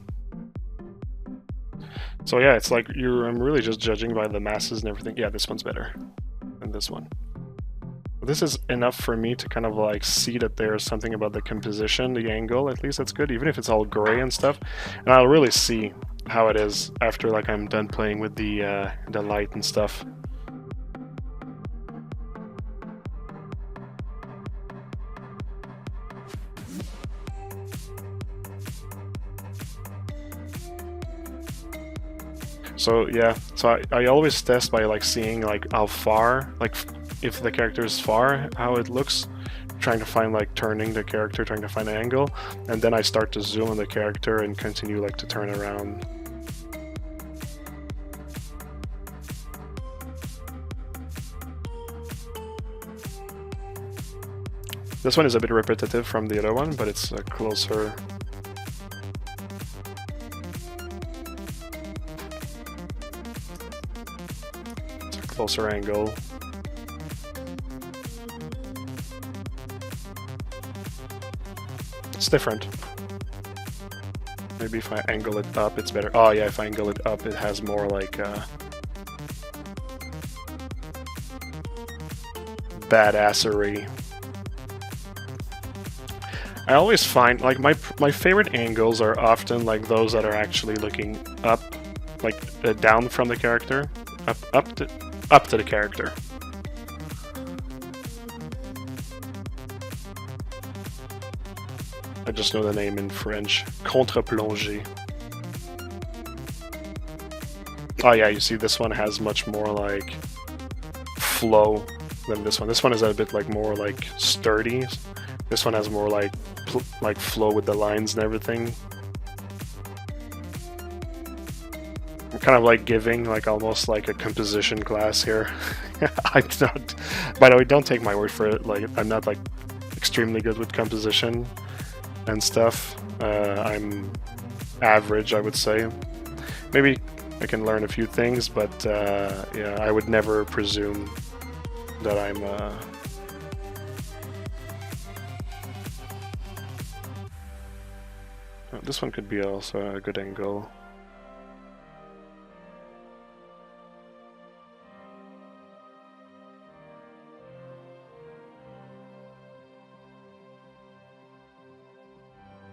[SPEAKER 1] So yeah, it's like I'm really just judging by the masses and everything. Yeah, this one's better than this one. This is enough for me to kind of like see that there's something about the composition, the angle, at least that's good, even if it's all gray and stuff. And I'll really see how it is after like I'm done playing with the light and stuff. So yeah, so I always test by like seeing like how far, like if the character is far, how it looks, trying to find like turning the character, trying to find an angle, and then I start to zoom on the character and continue like to turn around. This one is a bit repetitive from the other one, but it's closer. closer angle. It's different. Maybe if I angle it up, it's better. Oh yeah, if I angle it up, it has more like badassery. I always find like my favorite angles are often like those that are actually looking up, like down from the character, up to the character. I just know the name in French. Contre-plongée. Oh yeah, you see this one has much more like flow than this one. This one is a bit like more like sturdy. This one has more like flow with the lines and everything. I'm kind of like giving like almost like a composition class here. I'm not, by the way, don't take my word for it. Like I'm not like extremely good with composition and stuff. I'm average, I would say. Maybe I can learn a few things, but yeah, I would never presume that I'm this one could be also a good angle.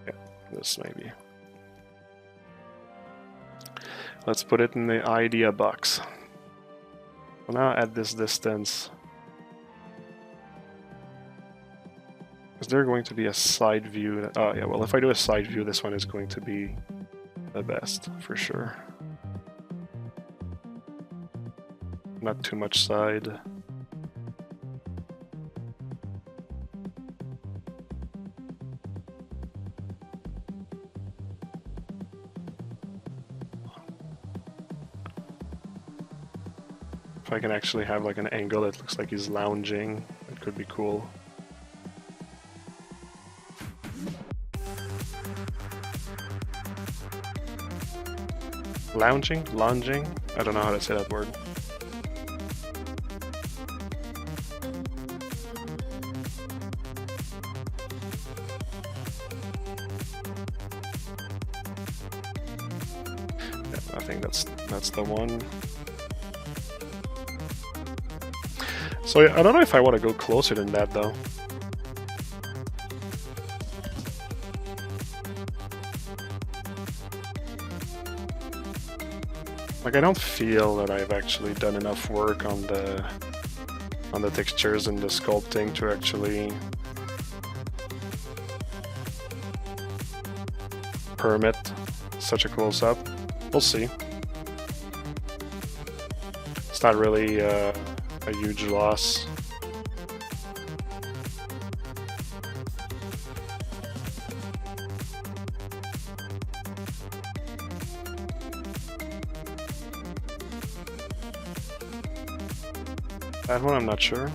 [SPEAKER 1] Yeah, this maybe. Let's put it in the idea box. Well, now at this distance, is there going to be a side view? Oh yeah, well if I do a side view, this one is going to be the best for sure. Not too much side. If I can actually have like an angle that looks like he's lounging, it could be cool. Lounging? Lunging? I don't know how to say that word. Yeah, I think that's the one. So I don't know if I want to go closer than that though. Like I don't feel that I've actually done enough work on the textures and the sculpting to actually permit such a close-up. We'll see. It's not really a huge loss. That one I'm not sure.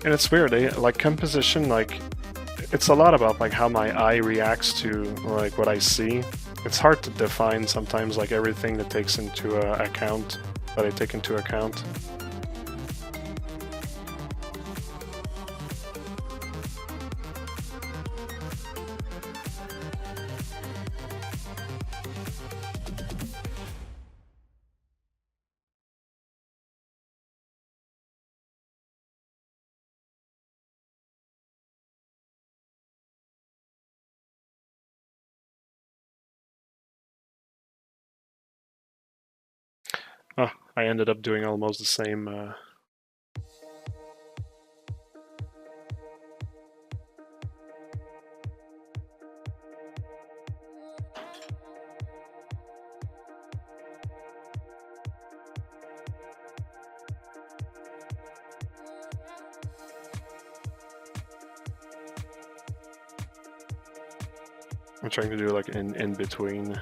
[SPEAKER 1] And it's weird, like composition, like it's a lot about like how my eye reacts to like what I see. It's hard to define sometimes like everything that takes into account, that I take into account. Oh, I ended up doing almost the same. I'm trying to do like in between.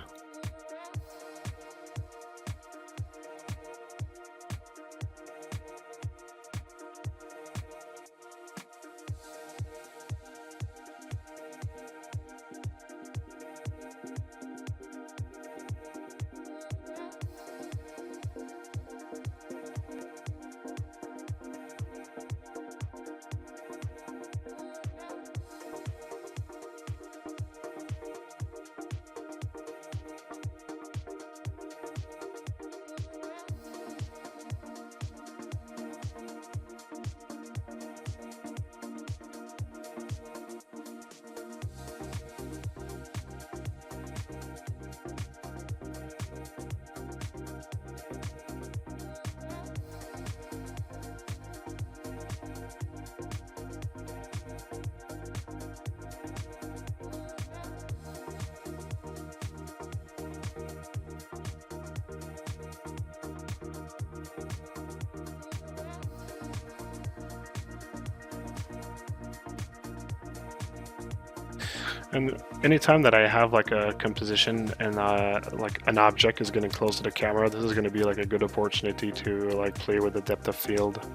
[SPEAKER 1] And anytime that I have like a composition and like an object is getting close to the camera, this is going to be like a good opportunity to like play with the depth of field.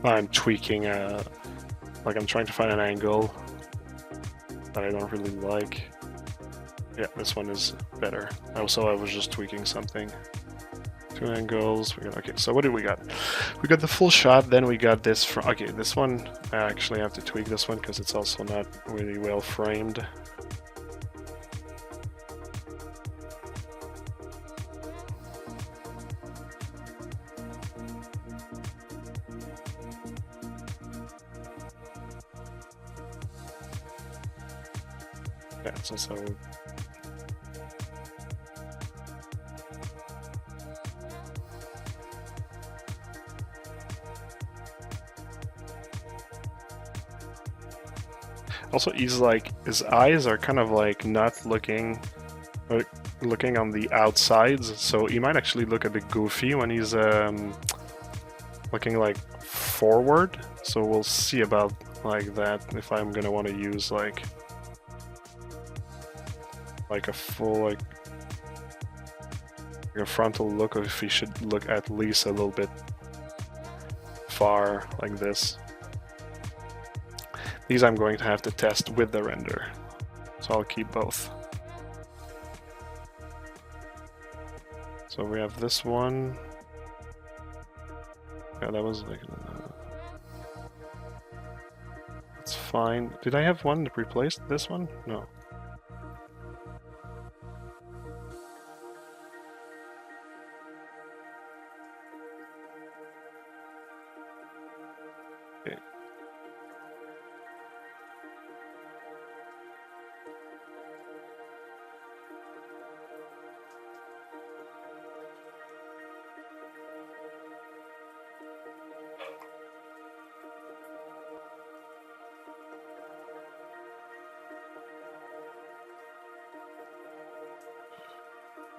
[SPEAKER 1] I'm tweaking, like I'm trying to find an angle that I don't really like. Yeah, this one is better. Also, I was just tweaking something. 2 angles. Okay, so what did we got? We got the full shot, then we got this from. Okay, this one, I actually have to tweak this one because it's also not really well framed. Yeah, it's also. Also, he's like, his eyes are kind of like not looking on the outsides, so he might actually look a bit goofy when he's looking like forward. So we'll see about like that if I'm gonna want to use like a full like a frontal look, or if he should look at least a little bit far like this. These I'm going to have to test with the render, so I'll keep both. So we have this one. Yeah, that was like... That's fine. Did I have one that replaced this one? No. Okay.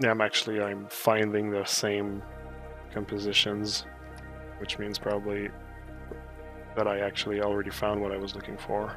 [SPEAKER 1] Yeah, I'm finding the same compositions, which means probably that I actually already found what I was looking for.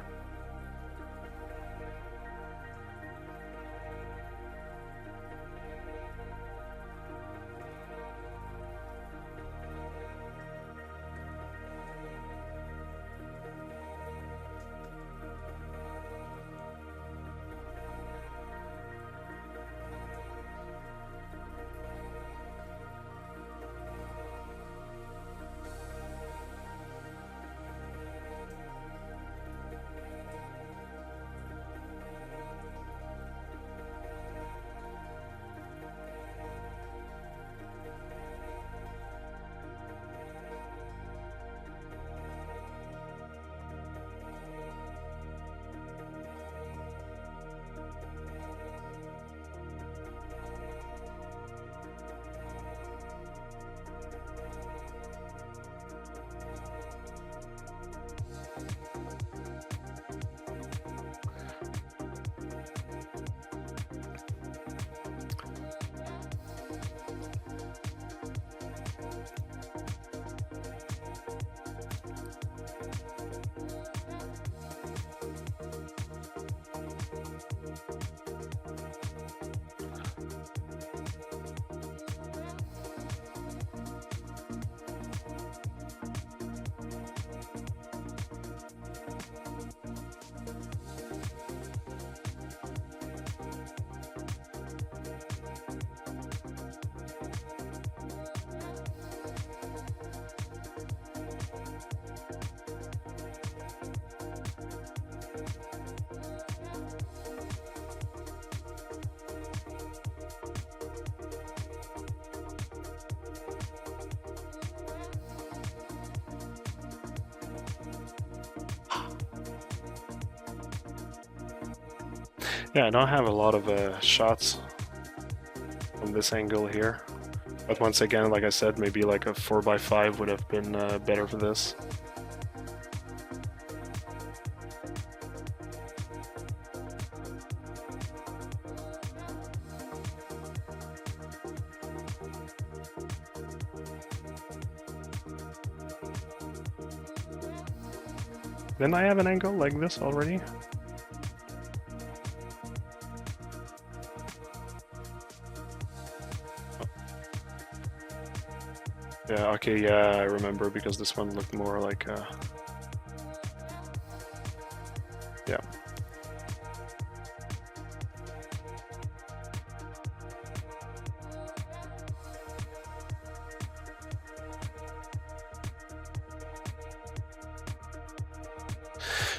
[SPEAKER 1] Yeah, I don't have a lot of shots from this angle here. But once again, like I said, maybe like a 4x5 would have been better for this. Didn't I have an angle like this already? Yeah, okay, yeah, I remember, because this one looked more like yeah.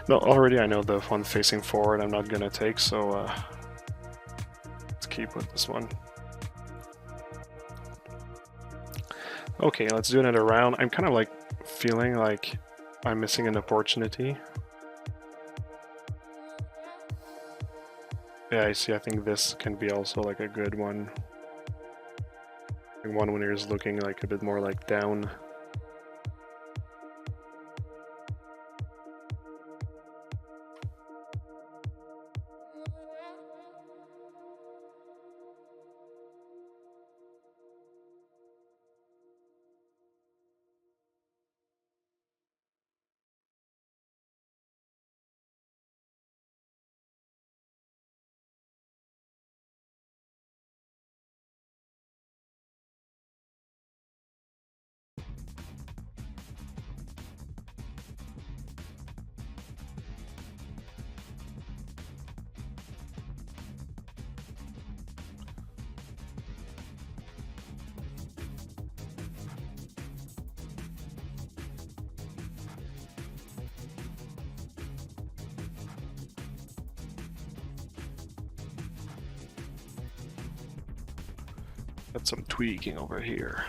[SPEAKER 1] No, already I know the one facing forward I'm not gonna take, so let's keep with this one. Okay, let's do another round. I'm kind of like feeling like I'm missing an opportunity. Yeah, I see. I think this can be also like a good one. One when you're looking like a bit more like down. Got some tweaking over here.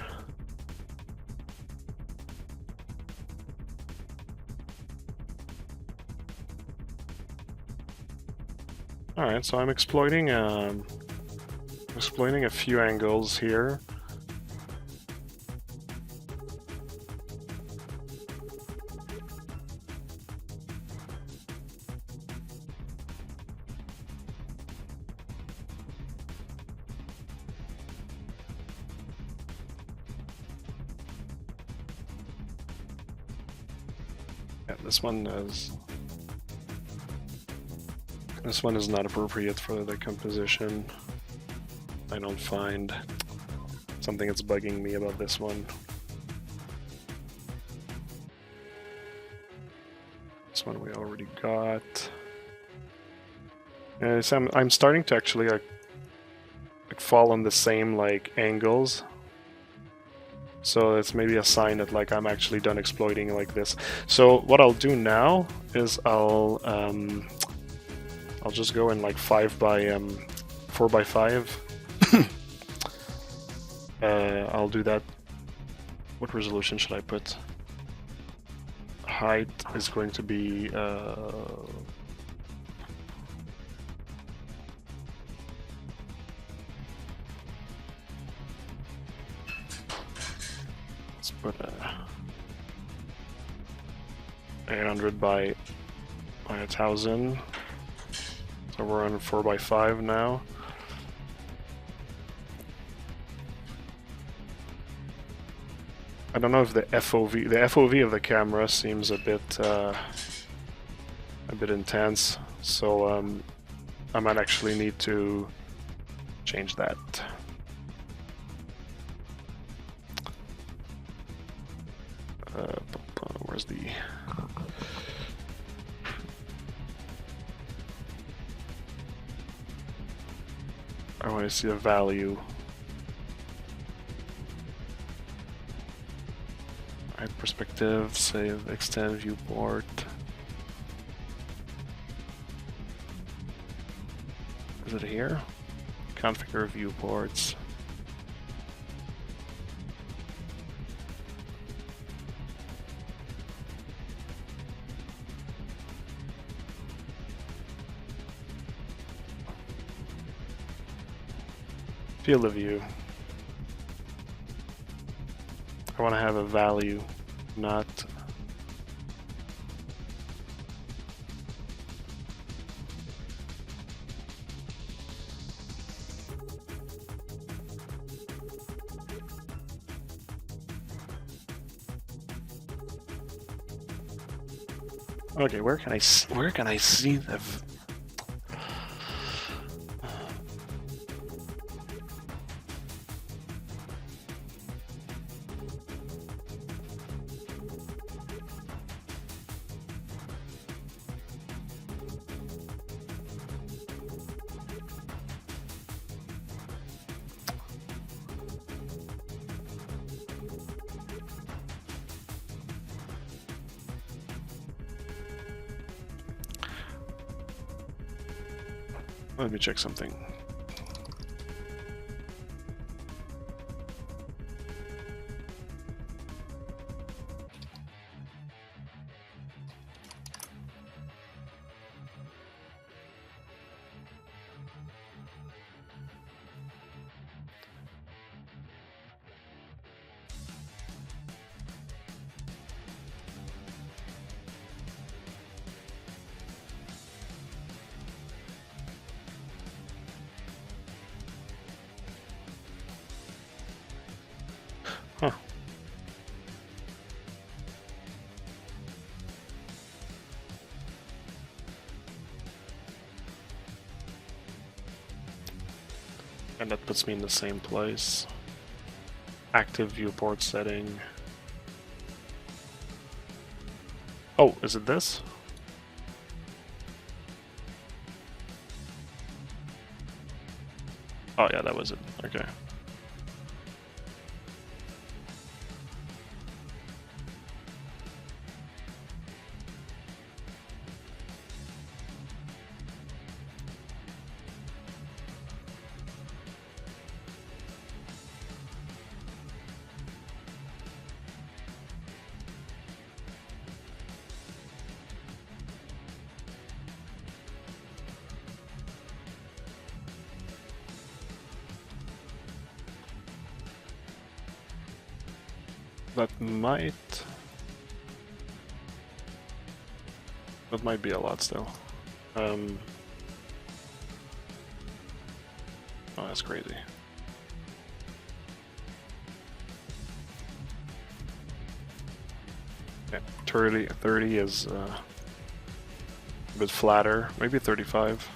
[SPEAKER 1] All right, so I'm exploiting a few angles here. Yeah, this one is not appropriate for the composition. I don't find something that's bugging me about this one. This one we already got. So I'm starting to actually like fall on the same like angles. So it's maybe a sign that like I'm actually done exploiting like this. So what I'll do now is I'll just go in like 4x5. I'll do that. What resolution should I put? Height is going to be let's put 800 by 1000. So we're on 4x5 now. I don't know if the FOV of the camera seems a bit intense, so I might actually need to change that. Where's the... I want to see the value. Right, perspective, save, extend viewport. Is it here? Configure viewports. Field of view. I want to have a value, not... Okay, where can I see the... Let me check something. Huh. And that puts me in the same place. Active viewport setting. Oh, is it this? Oh yeah, that was it. Okay. That might be a lot still. Oh, that's crazy. Yeah, 30 is a bit flatter, maybe 35.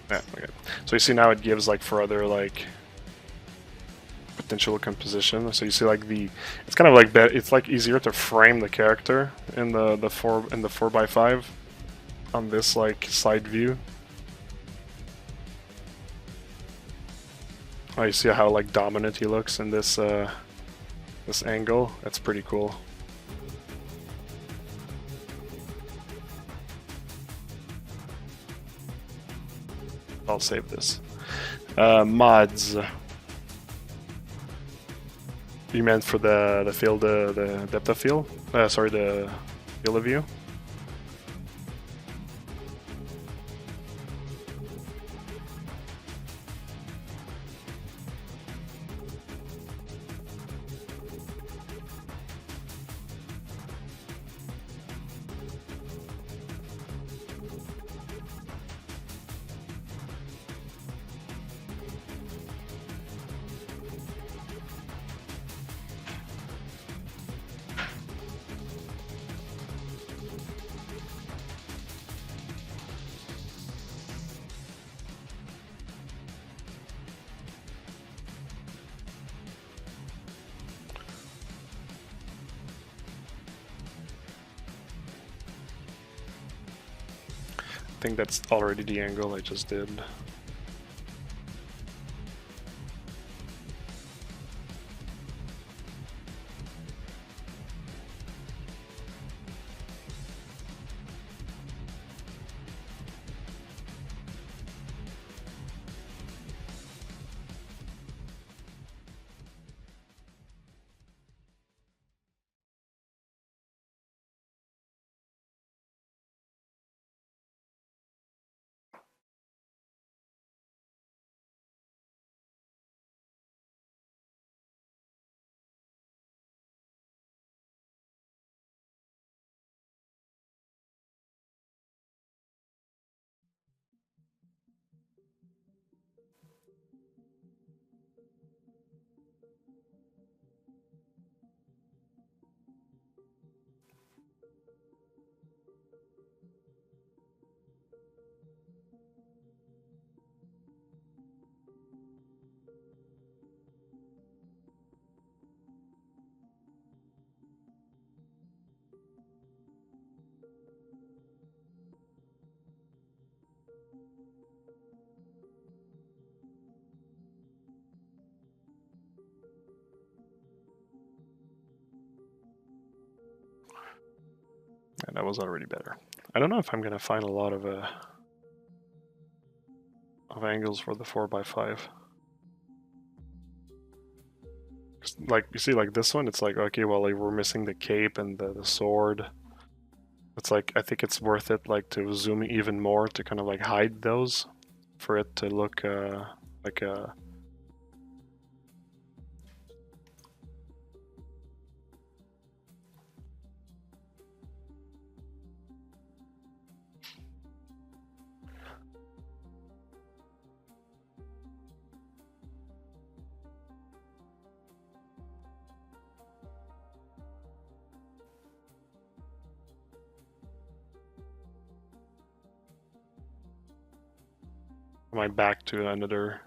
[SPEAKER 1] Yeah, okay. So you see now it gives like for other like potential composition. So you see like it's kind of like it's like easier to frame the character in the 4x5 on this like side view. Oh, you see how like dominant he looks in this this angle? That's pretty cool. I'll save this. Mods. You meant for the field, the depth of field? Sorry, the field of view. I think that's already the angle I just did. And that was already better. I don't know if I'm gonna find a lot of angles for the 4x5. Like, you see, like this one, it's like, okay, well, like, we're missing the cape and the sword. It's like, I think it's worth it, like, to zoom even more to kind of like hide those, for it to look like a... Am I back to another...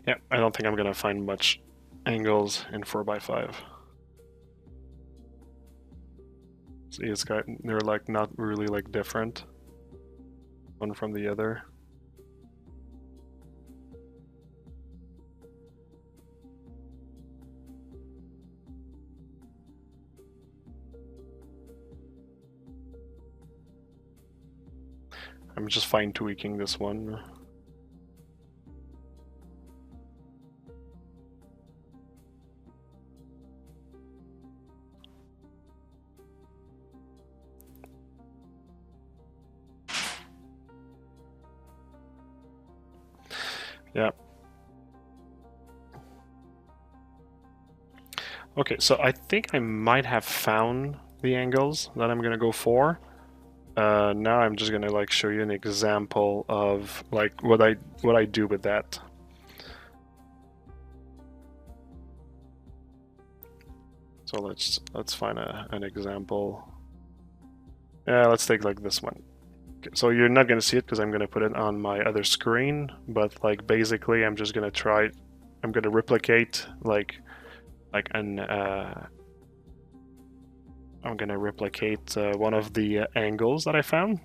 [SPEAKER 1] Yeah, I don't think I'm gonna find much angles in 4x5. See, it's got, they're like not really like different one from the other. I'm just fine tweaking this one. Yeah. Okay, so I think I might have found the angles that I'm gonna go for. Now I'm just gonna like show you an example of like what I do with that. So let's find an example. Yeah, let's take like this one. Okay, so you're not gonna see it because I'm gonna put it on my other screen, but like basically I'm just gonna try. I'm gonna replicate like an. I'm gonna replicate one of the angles that I found.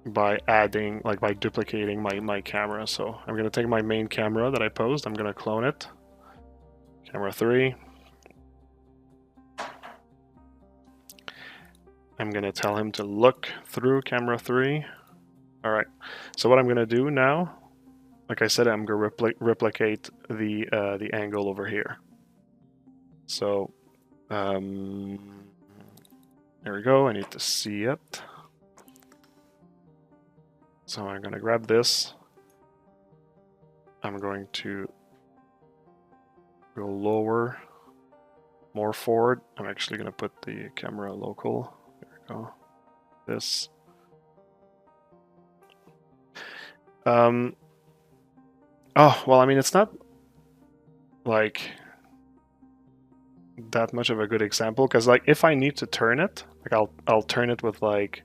[SPEAKER 1] By adding, like by duplicating my camera. So I'm gonna take my main camera that I posed, I'm gonna clone it. Camera 3. I'm gonna tell him to look through camera 3. Alright, so what I'm gonna do now, like I said, I'm gonna replicate the angle over here. So there we go, I need to see it. So I'm gonna grab this. I'm going to go lower, more forward. I'm actually gonna put the camera local. There we go. This. Oh, well, I mean, it's not like that much of a good example because like if I need to turn it, like I'll turn it with like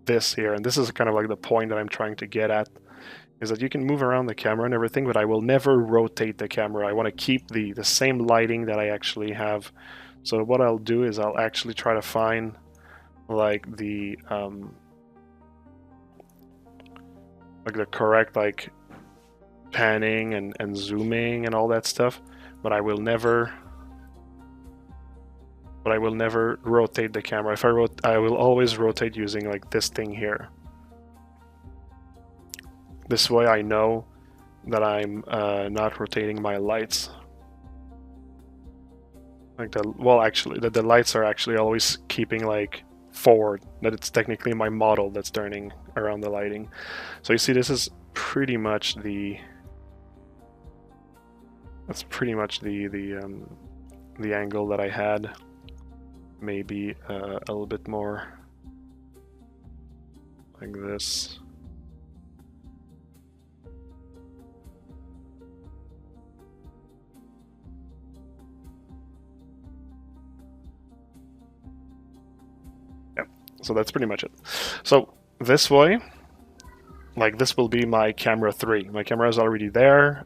[SPEAKER 1] this here, and this is kind of like the point that I'm trying to get at, is that you can move around the camera and everything, but I will never rotate the camera. I want to keep the same lighting that I actually have. So what I'll do is I'll actually try to find like the correct like panning and zooming and all that stuff, but I will never rotate the camera. If I will always rotate using like this thing here. This way I know that I'm not rotating my lights. Like the lights are actually always keeping like forward, that it's technically my model that's turning around the lighting. So you see, this is pretty much the angle that I had. Maybe a little bit more like this. So that's pretty much it. So this way, like this will be my camera 3. My camera is already there.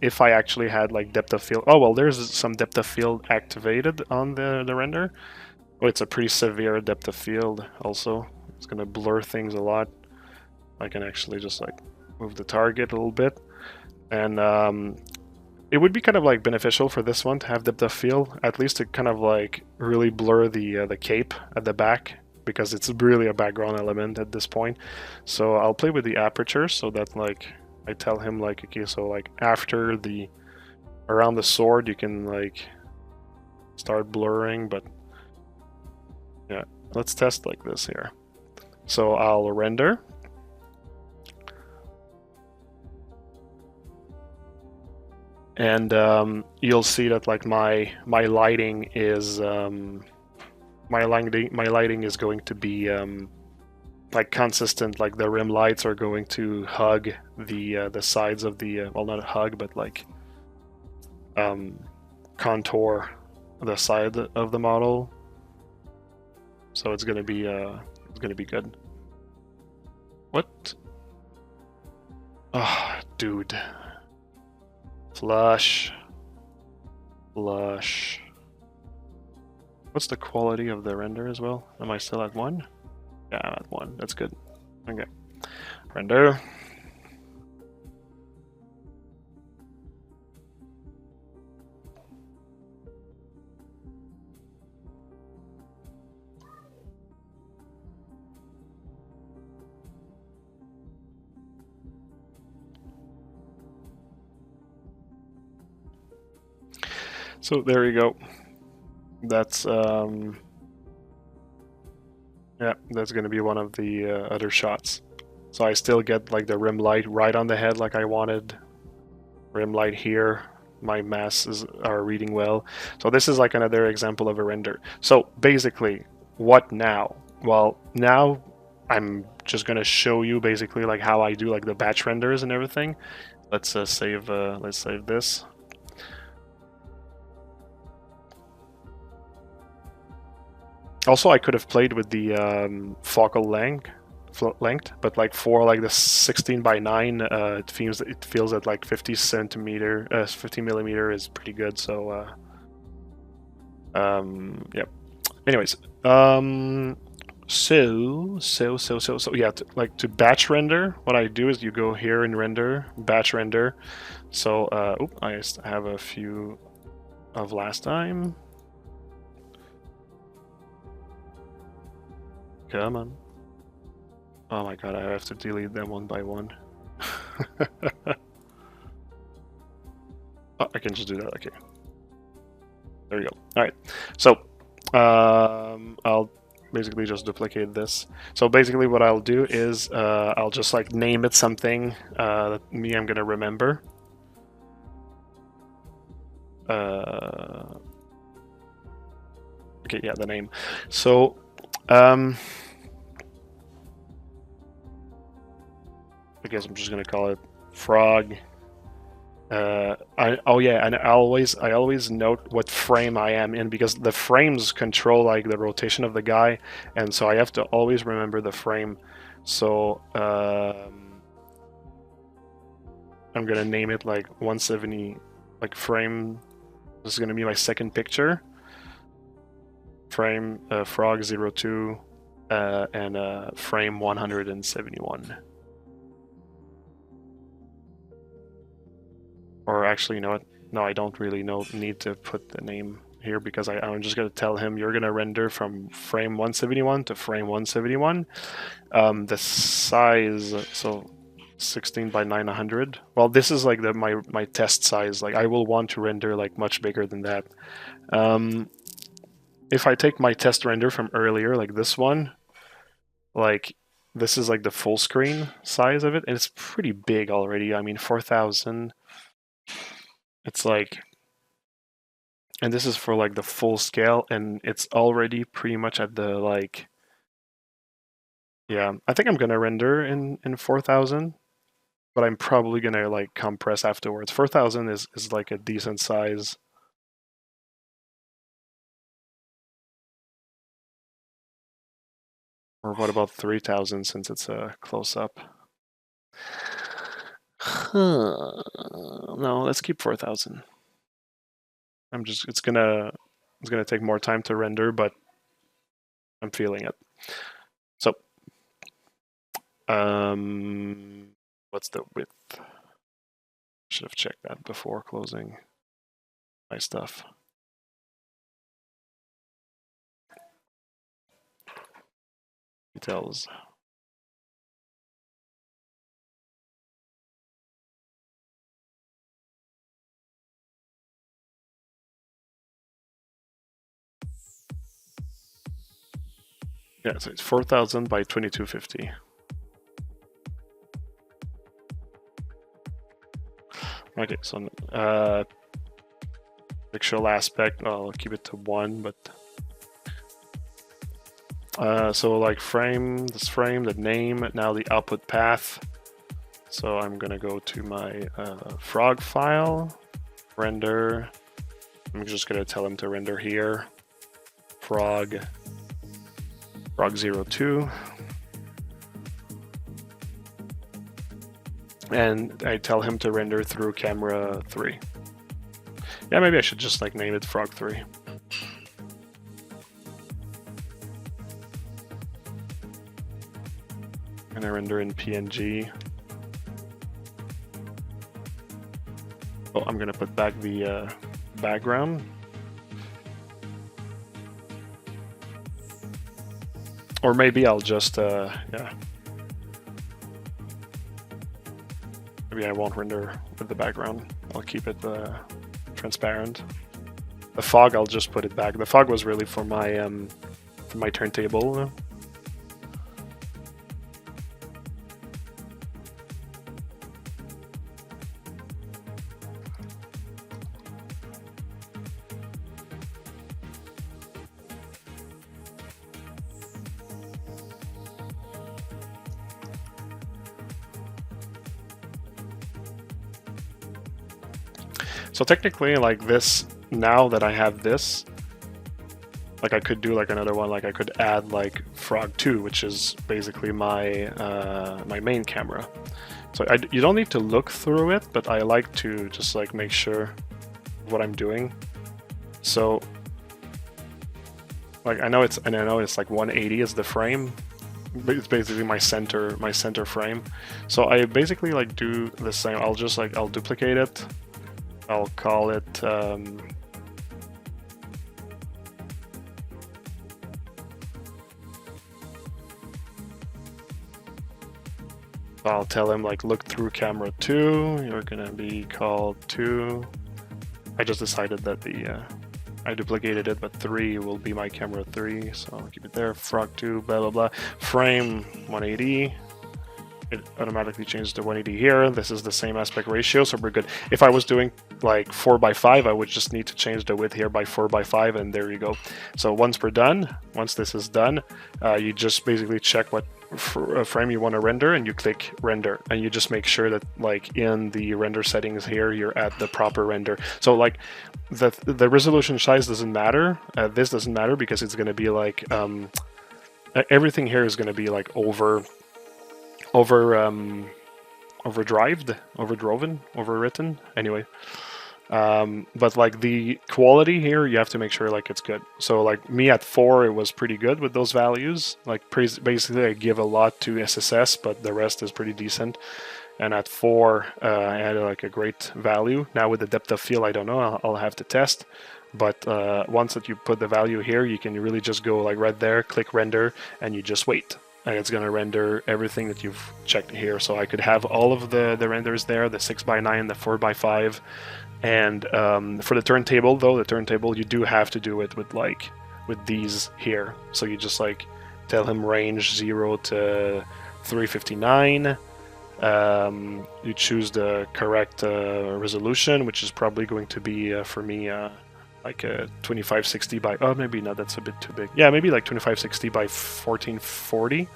[SPEAKER 1] If I actually had like depth of field, oh well, there's some depth of field activated on the render. Oh, it's a pretty severe depth of field also. It's gonna blur things a lot. I can actually just like move the target a little bit, and it would be kind of like beneficial for this one to have depth of field, at least to kind of like really blur the cape at the back, because it's really a background element at this point. So I'll play with the aperture so that like I tell him like, okay, so like after the around the sword you can like start blurring, but yeah, let's test like this here. So I'll render. And you'll see that like my lighting is my lighting is going to be like consistent. Like the rim lights are going to hug the sides of the well, not hug, but like contour the side of the model. So it's gonna be good. What? Oh, dude. Flush. Flush. What's the quality of the render as well? Am I still at 1? Yeah, I'm at 1. That's good. Okay. Render. So there you go. That's yeah, that's gonna be one of the other shots. So I still get like the rim light right on the head like I wanted. Rim light here. My masses are reading well. So this is like another example of a render. So basically, what now? Well, now I'm just gonna show you basically like how I do like the batch renders and everything. Let's save this. Also, I could have played with the focal length, but like for like the 16 by 9, it feels that like 50 millimeter is pretty good. So yeah. Anyways, so yeah, like to batch render, what I do is you go here and render, batch render. So I have a few of last time. Come on. Oh my god, I have to delete them one by one. Oh, I can just do that, okay. There we go. Alright, so I'll basically just duplicate this. So basically what I'll do is I'll just like name it something that I'm gonna remember. Okay, yeah, the name. So I guess I'm just gonna call it frog. Oh yeah, and I always note what frame I am in, because the frames control like the rotation of the guy, and so I have to always remember the frame. So I'm gonna name it like 170, like frame. This is gonna be my second picture. Frame frog 02 and frame 171. Or actually, you know what? No, I don't really need to put the name here, because I'm just going to tell him you're going to render from frame 171 to frame 171. The size, so 16 by 900. Well, this is like my test size. Like I will want to render like much bigger than that. If I take my test render from earlier, like this one, like this is like the full screen size of it, and it's pretty big already. I mean, 4000. It's like, and this is for like the full scale, and it's already pretty much at the like, yeah, I think I'm gonna render in 4000, but I'm probably gonna like compress afterwards. 4000 is like a decent size. Or what about 3000 since it's a close-up? No, let's keep 4000. It's gonna take more time to render, but I'm feeling it. So, what's the width? Should have checked that before closing my stuff. Details. Yeah, so it's 4000 by 2250. Okay, so pixel aspect, I'll keep it to 1, but so like frame, this frame, the name, now the output path. So I'm gonna go to my frog file, render. I'm just gonna tell him to render here, frog 02. And I tell him to render through camera 3. Yeah, maybe I should just like name it frog 3. And I render in PNG. Oh, I'm gonna put back the background. Or maybe I'll just, yeah. Maybe I won't render with the background. I'll keep it transparent. The fog, I'll just put it back. The fog was really for my turntable. So technically, like this, now that I have this, like I could do like another one, like I could add like Frog 2, which is basically my my main camera. So you don't need to look through it, but I like to just like make sure what I'm doing. So like I know it's like 180 is the frame. It's basically my center frame. So I basically like do the same. I'll duplicate it. I'll call it I'll tell him like look through camera 2, you're gonna be called 2. I just decided that I duplicated it, but 3 will be my camera 3, so I'll keep it there. Frog 2, blah blah blah. Frame 180. It automatically changes to 180 here. This is the same aspect ratio, so we're good. If I was doing like 4x5, I would just need to change the width here by 4x5, and there you go. So once this is done, you just basically check what frame you want to render, and you click render, and you just make sure that like in the render settings here, you're at the proper render. So like the resolution size doesn't matter. This doesn't matter because it's going to be like everything here is going to be like overwritten, anyway. But like the quality here, you have to make sure like it's good. So like me at 4, it was pretty good with those values. Like basically I give a lot to SSS, but the rest is pretty decent. And at 4, I had like a great value. Now with the depth of field, I don't know, I'll have to test. But once that you put the value here, you can really just go like right there, click render, and you just wait. And it's going to render everything that you've checked here. So I could have all of the renders there, the 6x9, the 4x5. And for the turntable, though, you do have to do it with these here. So you just like tell him range 0 to 359. You choose the correct resolution, which is probably going to be for me like a 2560 by, oh maybe not, that's a bit too big. Yeah, maybe like 2560 by 1440,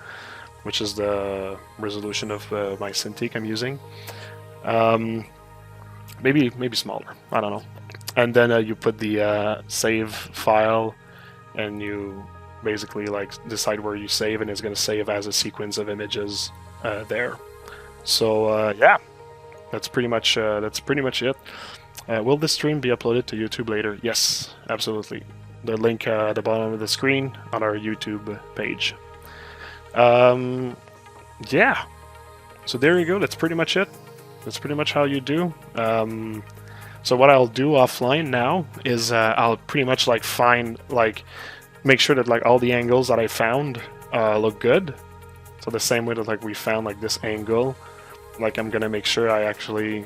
[SPEAKER 1] which is the resolution of my Cintiq I'm using. Maybe smaller, I don't know. And then you put the save file, and you basically like decide where you save, and it's going to save as a sequence of images there. So yeah, that's pretty much it. Will this stream be uploaded to YouTube later? Yes, absolutely. The link at the bottom of the screen on our YouTube page. Yeah. So there you go. That's pretty much it. That's pretty much how you do. So what I'll do offline now is I'll pretty much like make sure that like all the angles that I found look good. So the same way that like we found like this angle, like I'm gonna make sure I actually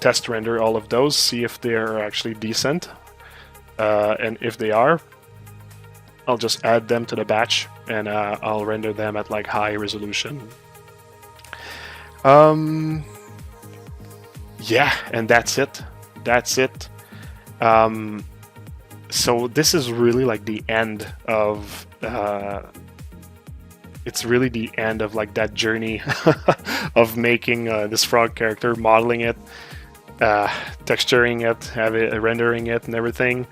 [SPEAKER 1] test render all of those, see if they're actually decent, and if they are, I'll just add them to the batch and I'll render them at like high resolution. Yeah, and that's it. That's it. So this is really like the end of it's really the end of like that journey of making this frog character, modeling it, texturing it, rendering it and everything.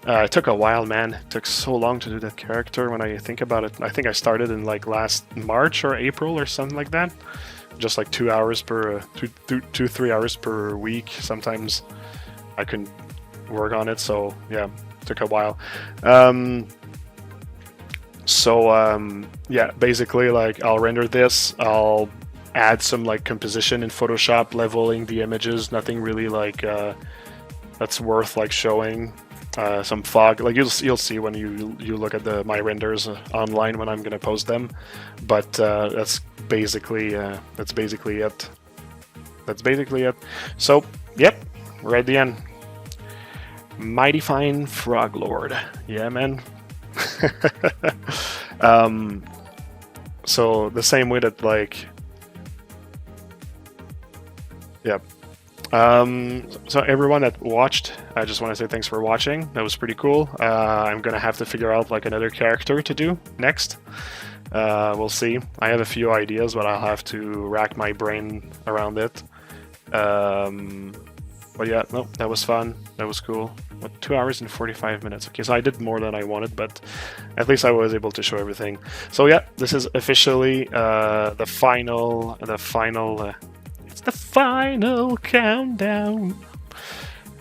[SPEAKER 1] It took a while, man. It took so long to do that character. When I think about it, I think I started in like last March or April or something like that. Just like 2 hours per 3 hours per week. Sometimes I couldn't work on it, so yeah, it took a while. Yeah, basically like I'll render this, I'll add some like composition in Photoshop, leveling the images, nothing really like that's worth like showing. Some fog, like you'll see when you look at my renders online when I'm gonna post them, but that's basically it. That's basically it. So yep, we're at the end. Mighty fine frog lord, yeah, man. So the same way that like, yep. So everyone that watched, I just want to say thanks for watching. That was pretty cool. I'm gonna have to figure out like another character to do next. We'll see. I have a few ideas, but I'll have to rack my brain around it. But yeah, no, that was fun. That was cool. What, 2 hours and 45 minutes. Okay, so I did more than I wanted, but at least I was able to show everything. So yeah, this is officially the final. It's the final countdown.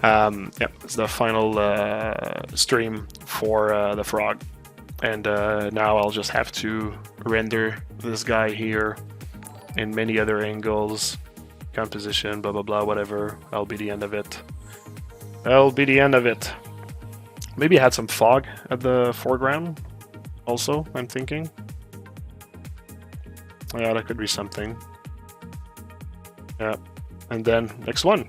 [SPEAKER 1] Yeah, it's the final stream for the frog, and now I'll just have to render this guy here in many other angles, composition, blah blah blah, whatever. That'll be the end of it. That'll be the end of it. Maybe I had some fog at the foreground also, I'm thinking. Yeah, that could be something. Yeah, and then next one.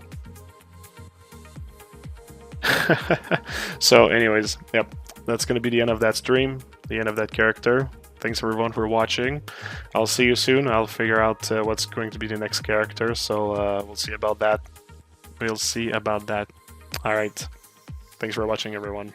[SPEAKER 1] So anyways, yep, that's gonna be the end of that stream, the end of that character. Thanks everyone for watching. I'll see you soon. I'll figure out what's going to be the next character, so we'll see about that. We'll see about that. All right, thanks for watching everyone.